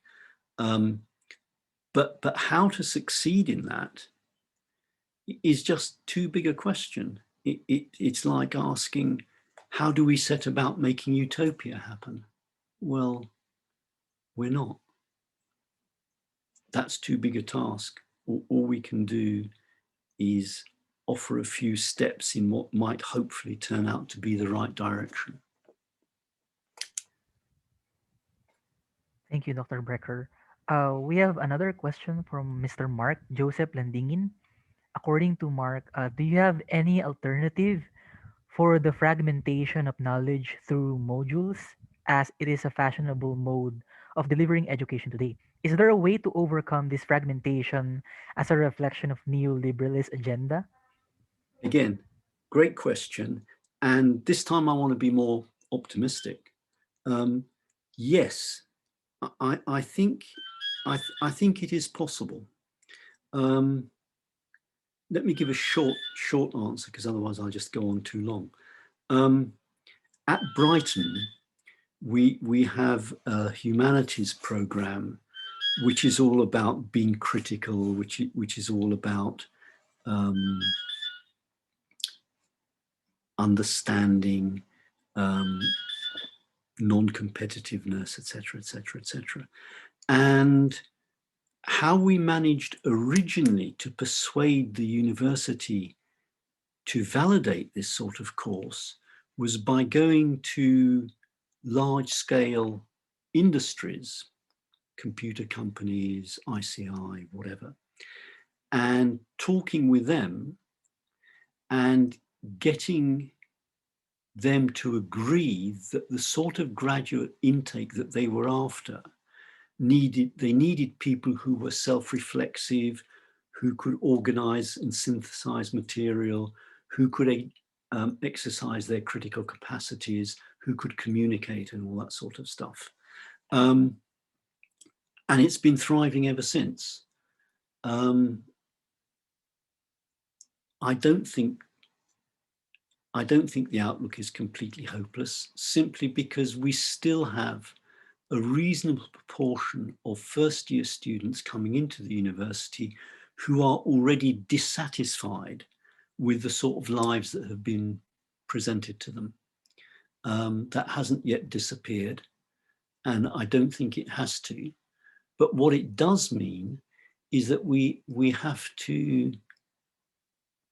But how to succeed in that is just too big a question. It's like asking, how do we set about making utopia happen? Well, we're not. That's too big a task. All we can do is offer a few steps in what might hopefully turn out to be the right direction. Thank you, Dr. Brecher. We have another question from Mr. Mark Joseph Landingin. According to Mark, do you have any alternative for the fragmentation of knowledge through modules, as it is a fashionable mode of delivering education today? Is there a way to overcome this fragmentation as a reflection of neoliberalist agenda? Again, great question. And this time I want to be more optimistic. Yes, I think it is possible. Let me give a short answer, because otherwise I'll just go on too long. At Brighton, we have a humanities program, which is all about being critical, which is all about understanding, non-competitiveness, etc., etc., etc. And how we managed originally to persuade the university to validate this sort of course was by going to large-scale industries, computer companies, ICI, whatever, and talking with them and getting them to agree that the sort of graduate intake that they were after needed people who were self-reflexive, who could organize and synthesize material, who could exercise their critical capacities, who could communicate and all that sort of stuff. And it's been thriving ever since. I don't think the outlook is completely hopeless, simply because we still have a reasonable proportion of first-year students coming into the university who are already dissatisfied with the sort of lives that have been presented to them. That hasn't yet disappeared, and I don't think it has to. But what it does mean is that we have to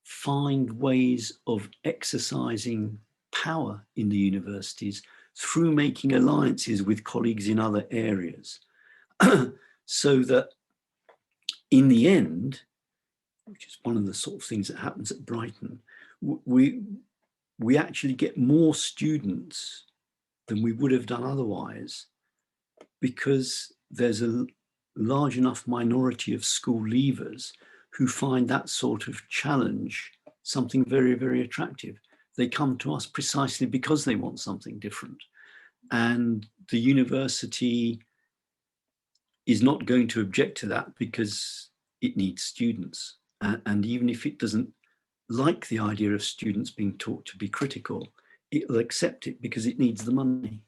find ways of exercising power in the universities through making alliances with colleagues in other areas, so that in the end, which is one of the sort of things that happens at Brighton, we actually get more students than we would have done otherwise, because there's a large enough minority of school leavers who find that sort of challenge something very, very attractive. They come to us precisely because they want something different. And the university is not going to object to that, because it needs students. And even if it doesn't like the idea of students being taught to be critical, it'll accept it because it needs the money.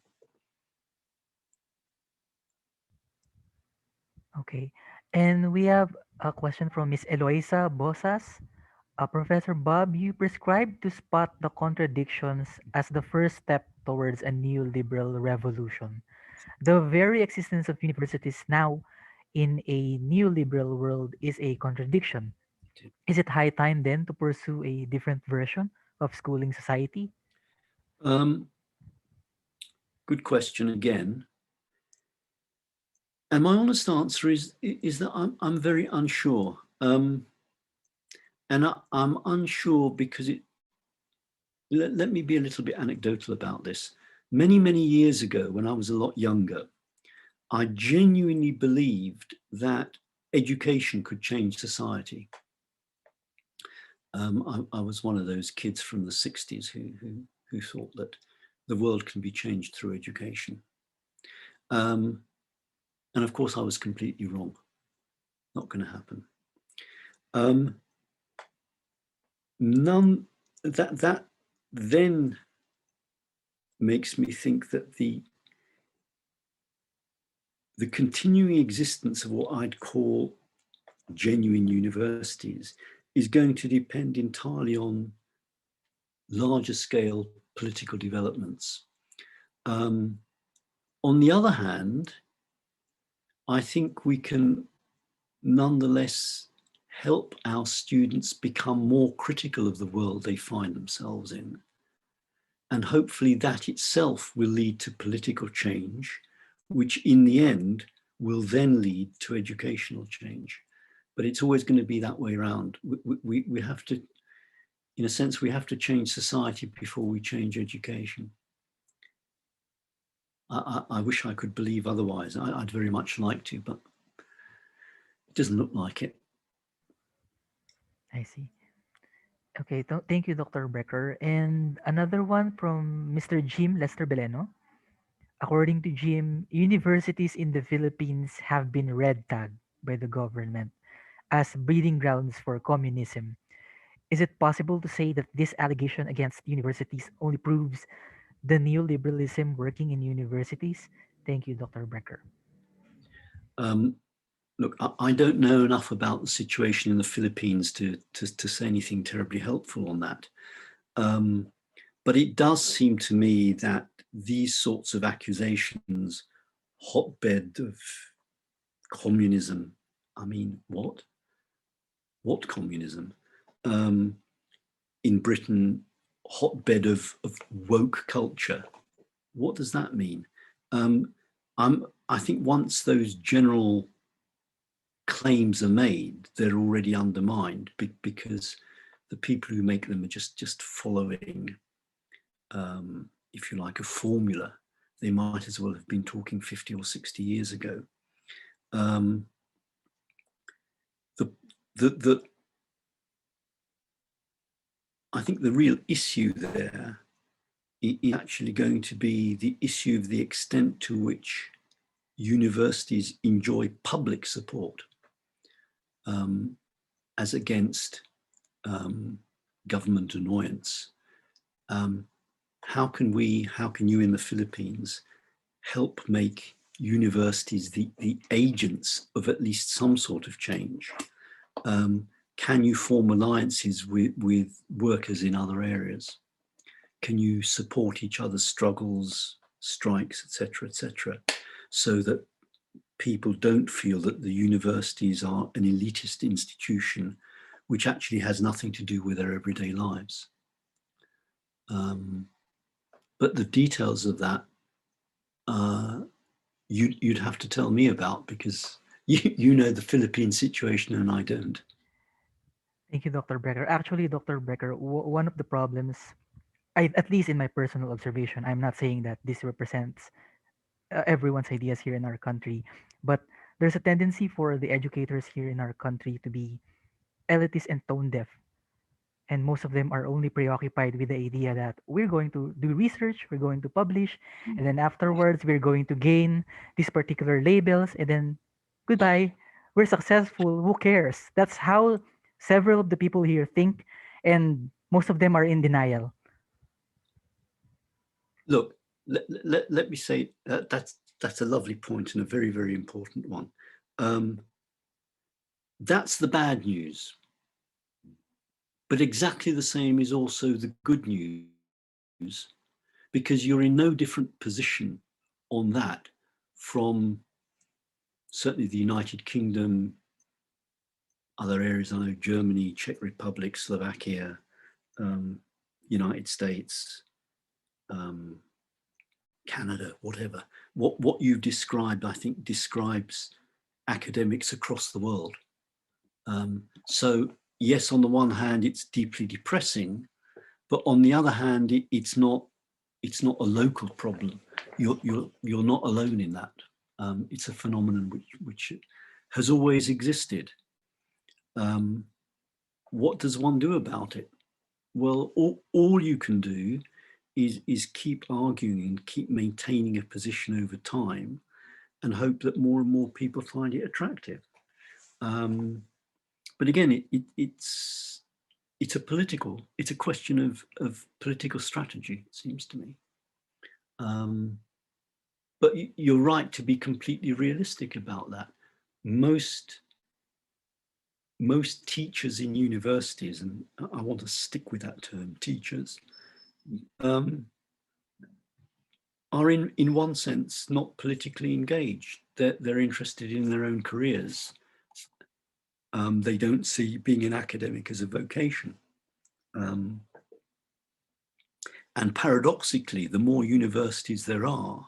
Okay. And we have a question from Miss Eloisa Bosas. Professor Bob, you prescribed to spot the contradictions as the first step towards a neoliberal revolution. The very existence of universities now in a neoliberal world is a contradiction. Is it high time then to pursue a different version of schooling society? Good question again. And my honest answer is that I'm very unsure. And I'm unsure because let me be a little bit anecdotal about this. Many, many years ago, when I was a lot younger, I genuinely believed that education could change society. I was one of those kids from the 60s who thought that the world can be changed through education. And of course, I was completely wrong. Not going to happen. That then makes me think that the continuing existence of what I'd call genuine universities is going to depend entirely on larger scale political developments. On the other hand, I think we can nonetheless help our students become more critical of the world they find themselves in. And hopefully that itself will lead to political change, which in the end will then lead to educational change. But it's always going to be that way around. We have to, in a sense, we have to change society before we change education. I wish I could believe otherwise. I'd very much like to, but it doesn't look like it. I see. Okay, thank you, Dr. Brecher. And another one from Mr. Jim Lester Beleno. According to Jim, universities in the Philippines have been red tagged by the government as breeding grounds for communism. Is it possible to say that this allegation against universities only proves the neoliberalism working in universities? Thank you, Dr. Brecher. Look, I don't know enough about the situation in the Philippines to say anything terribly helpful on that. But it does seem to me that these sorts of accusations, hotbed of communism, I mean, what? What communism? In Britain, hotbed of woke culture. What does that mean? I think once those general claims are made, they're already undermined because the people who make them are just following, if you like, a formula. They might as well have been talking 50 or 60 years ago. I think the real issue there is actually going to be the issue of the extent to which universities enjoy public support as against government annoyance. How can you in the Philippines help make universities the agents of at least some sort of change? Can you form alliances with workers in other areas? Can you support each other's struggles, strikes, etc., so that people don't feel that the universities are an elitist institution which actually has nothing to do with their everyday lives? But the details of that, you'd have to tell me about, because you know the Philippine situation and I don't. Thank you, Dr. Brecker. Actually, Dr. Brecker, one of the problems, at least in my personal observation, I'm not saying that this represents everyone's ideas here in our country, but there's a tendency for the educators here in our country to be elitist and tone deaf. And most of them are only preoccupied with the idea that we're going to do research, we're going to publish, and then afterwards we're going to gain these particular labels, and then goodbye, we're successful, who cares? That's how several of the people here think, and most of them are in denial. Look, let me say that's a lovely point and a very, very important one. That's the bad news. But exactly the same is also the good news, because you're in no different position on that from certainly the United Kingdom, other areas, I know Germany, Czech Republic, Slovakia, United States, Canada, whatever. What you've described, I think, describes academics across the world. So yes, on the one hand, it's deeply depressing, but on the other hand, it's not a local problem. You're not alone in that. It's a phenomenon which has always existed. What does one do about it? Well, all you can do is keep arguing and keep maintaining a position over time, and hope that more and more people find it attractive. But again, it's a question of political strategy, it seems to me. But you're right to be completely realistic about that. Most most teachers in universities, and I want to stick with that term, teachers, are in one sense not politically engaged. They're interested in their own careers. They don't see being an academic as a vocation. And paradoxically, the more universities there are,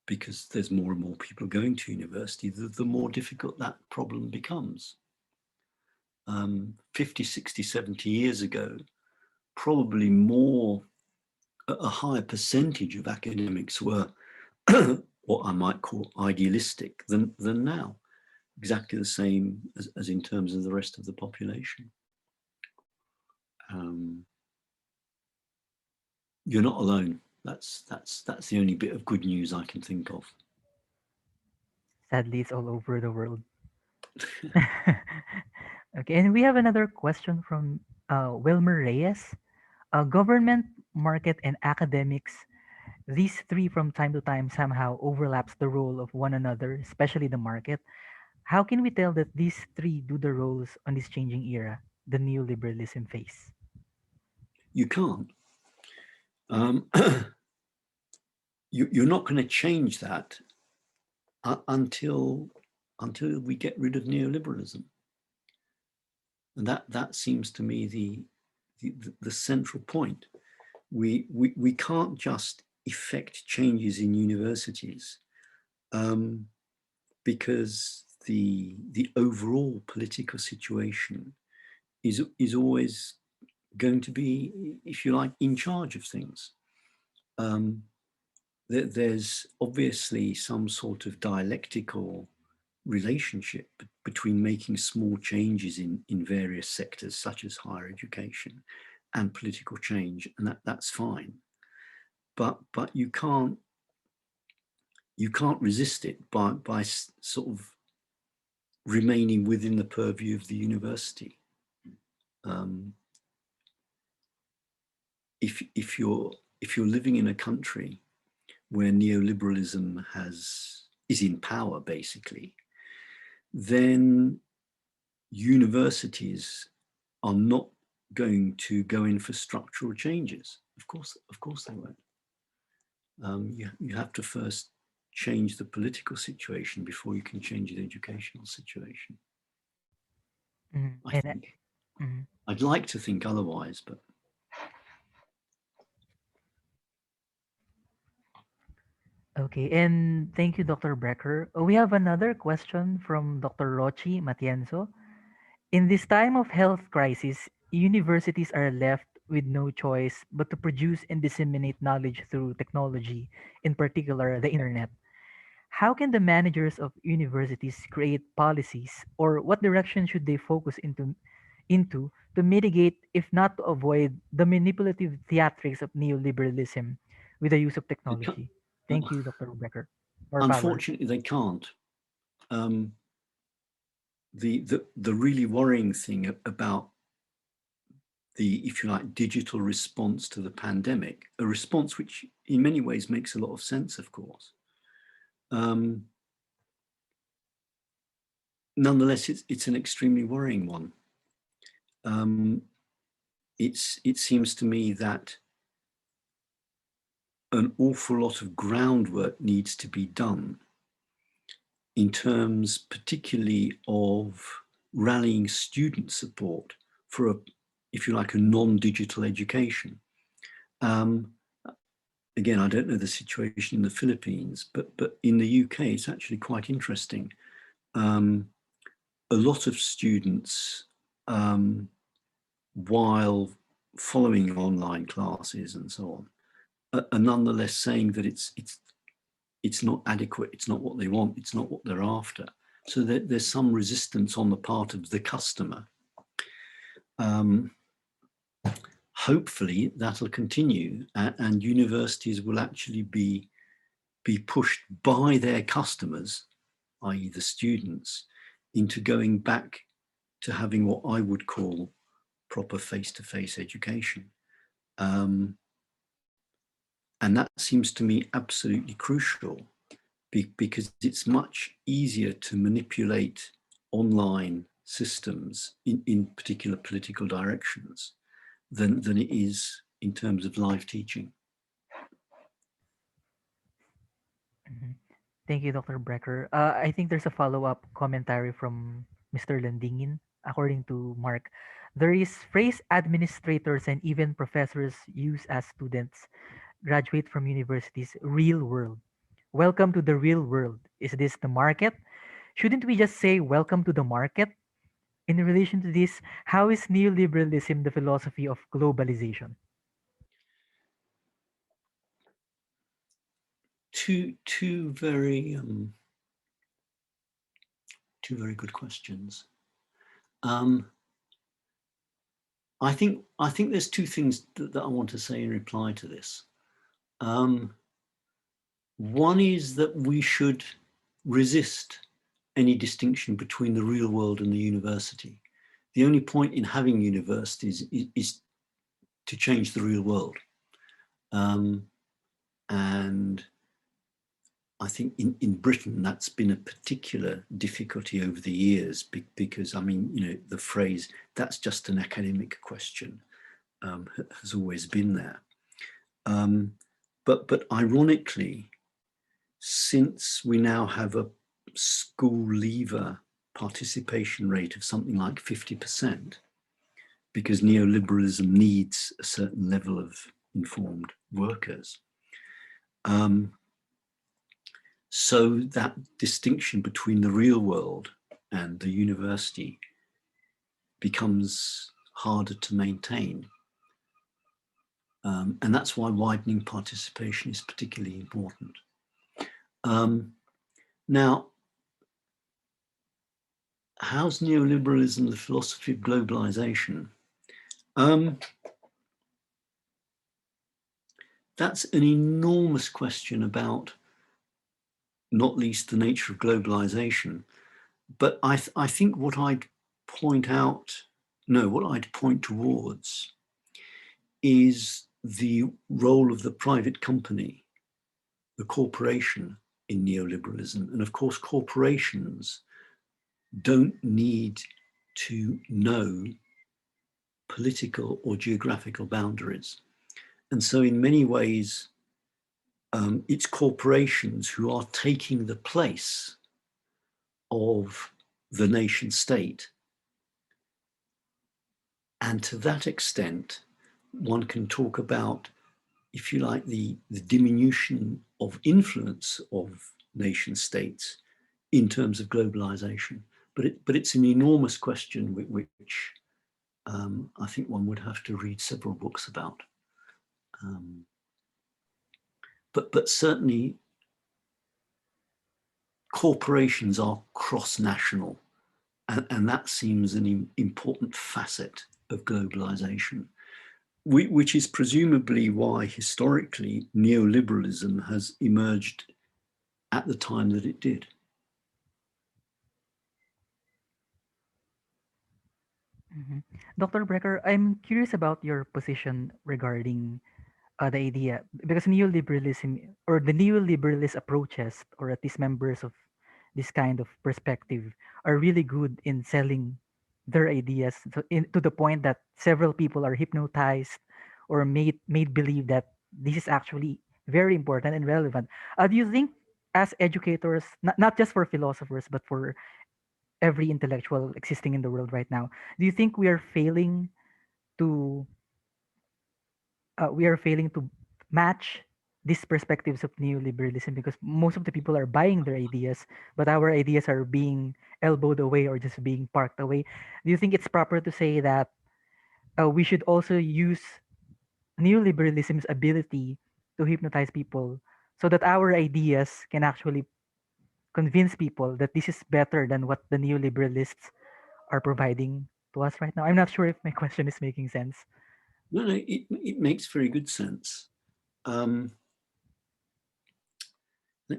because there's more and more people going to university, the more difficult that problem becomes. 50, 60, 70 years ago, probably a higher percentage of academics were what I might call idealistic than now. Exactly the same as in terms of the rest of the population. You're not alone. That's the only bit of good news I can think of. Sadly, it's all over the world. Okay, and we have another question from Wilmer Reyes. Government, market, and academics, these three from time to time somehow overlaps the role of one another, especially the market. How can we tell that these three do the roles on this changing era, the neoliberalism phase? You can't. You're not going to change that until we get rid of neoliberalism. And that seems to me the central point. We can't just effect changes in universities because the overall political situation is always going to be, if you like, in charge of things. There's obviously some sort of dialectical relationship between making small changes in various sectors, such as higher education, and political change, and that's fine. But you can't resist it by sort of remaining within the purview of the university. If you're living in a country where neoliberalism is in power, basically, then universities are not going to go in for structural changes. Of course they won't. You have to first change the political situation before you can change the educational situation. I think. I'd like to think otherwise, but. Okay, and thank you, Dr. Brecher. We have another question from Dr. Rochi Matienzo. In this time of health crisis, universities are left with no choice but to produce and disseminate knowledge through technology, in particular the internet. How can the managers of universities create policies, or what direction should they focus into to mitigate, if not to avoid, the manipulative theatrics of neoliberalism with the use of technology? Thank you, Dr. Brecher. Or Fowler. Unfortunately, they can't. The really worrying thing about the, if you like, digital response to the pandemic, a response which in many ways makes a lot of sense, of course. Nonetheless, it's an extremely worrying one. It seems to me that an awful lot of groundwork needs to be done in terms particularly of rallying student support for if you like, a non-digital education. Again, I don't know the situation in the Philippines, but in the UK, it's actually quite interesting. A lot of students, while following online classes and so on, are nonetheless saying that it's not adequate, it's not what they want, it's not what they're after. So there's some resistance on the part of the customer. Hopefully that'll continue, and universities will actually be pushed by their customers, i.e. the students, into going back to having what I would call proper face-to-face education. And that seems to me absolutely crucial, because it's much easier to manipulate online systems in particular political directions than it is in terms of live teaching. Mhm. Thank you, Dr. Brecher. I think there's a follow-up commentary from Mr. Landingin. According to Mark, there is phrase administrators and even professors use as students graduate from universities real world. Welcome to the real world. Is this the market? Shouldn't we just say welcome to the market? In relation to this, how is neoliberalism the philosophy of globalization? Two very good questions. I think there's two things that I want to say in reply to this. One is that we should resist any distinction between the real world and the university. The only point in having universities is to change the real world. And I think in Britain, that's been a particular difficulty over the years because, I mean, you know, the phrase, that's just an academic question, has always been there. But ironically, since we now have a school leaver participation rate of something like 50%, because neoliberalism needs a certain level of informed workers. So that distinction between the real world and the university becomes harder to maintain. And that's why widening participation is particularly important. Now, how's neoliberalism the philosophy of globalization? That's an enormous question about not least the nature of globalization. But I think what I'd point towards is the role of the private company, the corporation in neoliberalism. And of course, corporations don't need to know political or geographical boundaries. And so in many ways, it's corporations who are taking the place of the nation state. And to that extent, one can talk about, if you like, the diminution of influence of nation states in terms of globalization. But it's an enormous question which I think one would have to read several books about. But certainly corporations are cross-national, and that seems an important facet of globalization, which is presumably why historically neoliberalism has emerged at the time that it did. Mhm. Dr. Brecker, I'm curious about your position regarding the idea because neoliberalism or the neoliberalist approaches, or at least members of this kind of perspective, are really good in selling their ideas to the point that several people are hypnotized or made believe that this is actually very important and relevant. Do you think, as educators, not just for philosophers but for every intellectual existing in the world right now, do you think to we are failing to match these perspectives of neoliberalism because most of the people are buying their ideas, but our ideas are being elbowed away or just being parked away? Do you think it's proper to say that we should also use neoliberalism's ability to hypnotize people so that our ideas can actually convince people that this is better than what the neoliberalists are providing to us right now? I'm not sure if my question is making sense. No, it makes very good sense. Let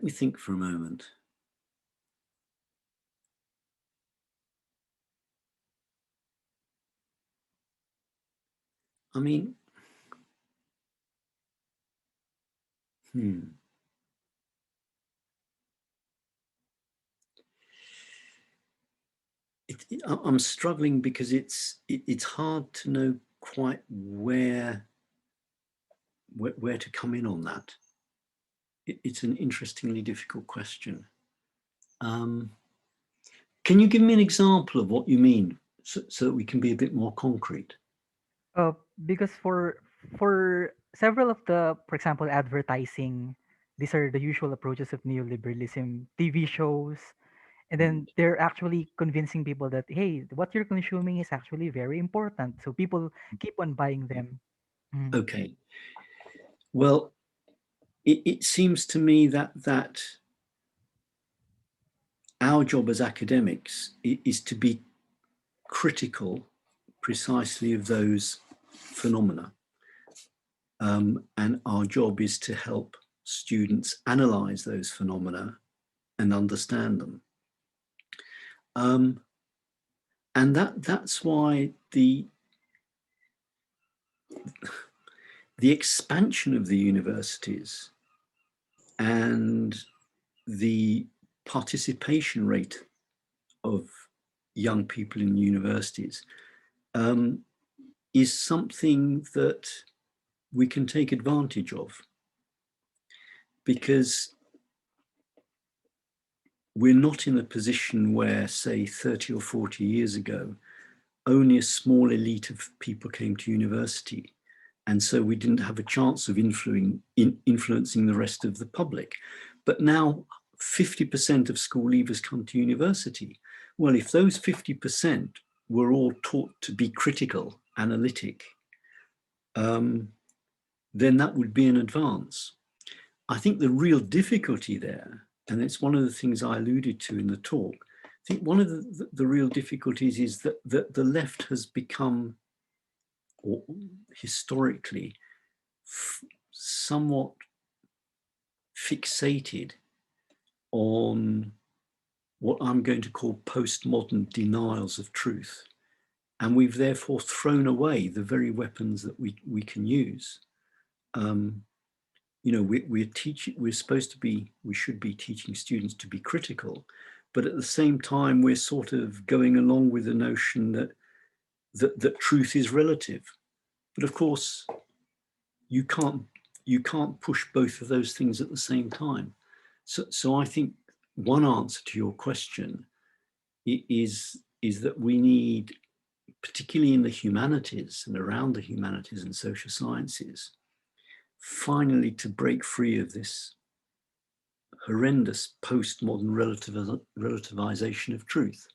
me think for a moment. I mean, I'm struggling because it's hard to know quite where to come in on that. It's an interestingly difficult question. Can you give me an example of what you mean, so that we can be a bit more concrete? Because for several of the, for example, advertising, these are the usual approaches of neoliberalism, TV shows, and then they're actually convincing people that, hey, what you're consuming is actually very important, so people keep on buying them. Mm. Okay. Well, it seems to me that our job as academics is to be critical precisely of those phenomena. And our job is to help students analyze those phenomena and understand them. And that's why the expansion of the universities and the participation rate of young people in universities is something that we can take advantage of, because we're not in a position where, say, 30 or 40 years ago, only a small elite of people came to university. And so we didn't have a chance of influencing the rest of the public. But now 50% of school leavers come to university. Well, if those 50% were all taught to be critical, analytic, then that would be an advance. I think the real difficulty there, and it's one of the things I alluded to in the talk, I think one of the real difficulties is that the left has become, or historically, somewhat fixated on what I'm going to call postmodern denials of truth. And we've therefore thrown away the very weapons that we can use. You know, we're supposed to be, we should be teaching students to be critical, but at the same time, we're sort of going along with the notion that truth is relative. But of course, you can't push both of those things at the same time. So I think one answer to your question is that we need, particularly in the humanities and around the humanities and social sciences, finally to break free of this horrendous postmodern relativization of truth,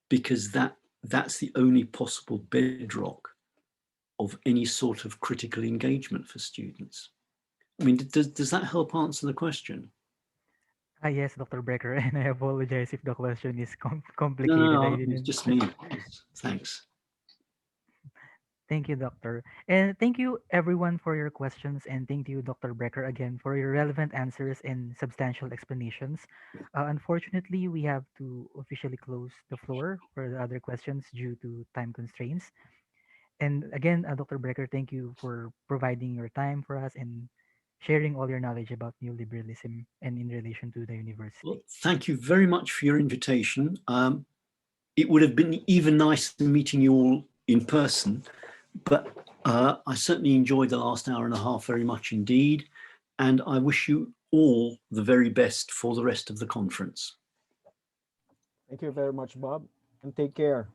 because that's the only possible bedrock of any sort of critical engagement for students. I mean, does that help answer the question? Yes, Dr. Brecher, and I apologize if the question is complicated. I No, it's didn't. just me. Thanks. Thank you, Doctor. And thank you, everyone, for your questions. And thank you, Dr. Brecher, again, for your relevant answers and substantial explanations. Unfortunately, we have to officially close the floor for the other questions due to time constraints. And again, Dr. Brecher, thank you for providing your time for us and sharing all your knowledge about neoliberalism and in relation to the Well, university. thank you very much for your invitation. It would have been even nicer meeting you all in person, but I certainly enjoyed the last hour and a half very much indeed. And I wish you all the very best for the rest of the conference. Thank you very much, Bob, and take care.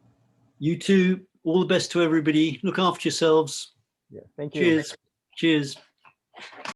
You too. All the best to everybody. Look after yourselves. Yeah, thank you. Cheers. Cheers.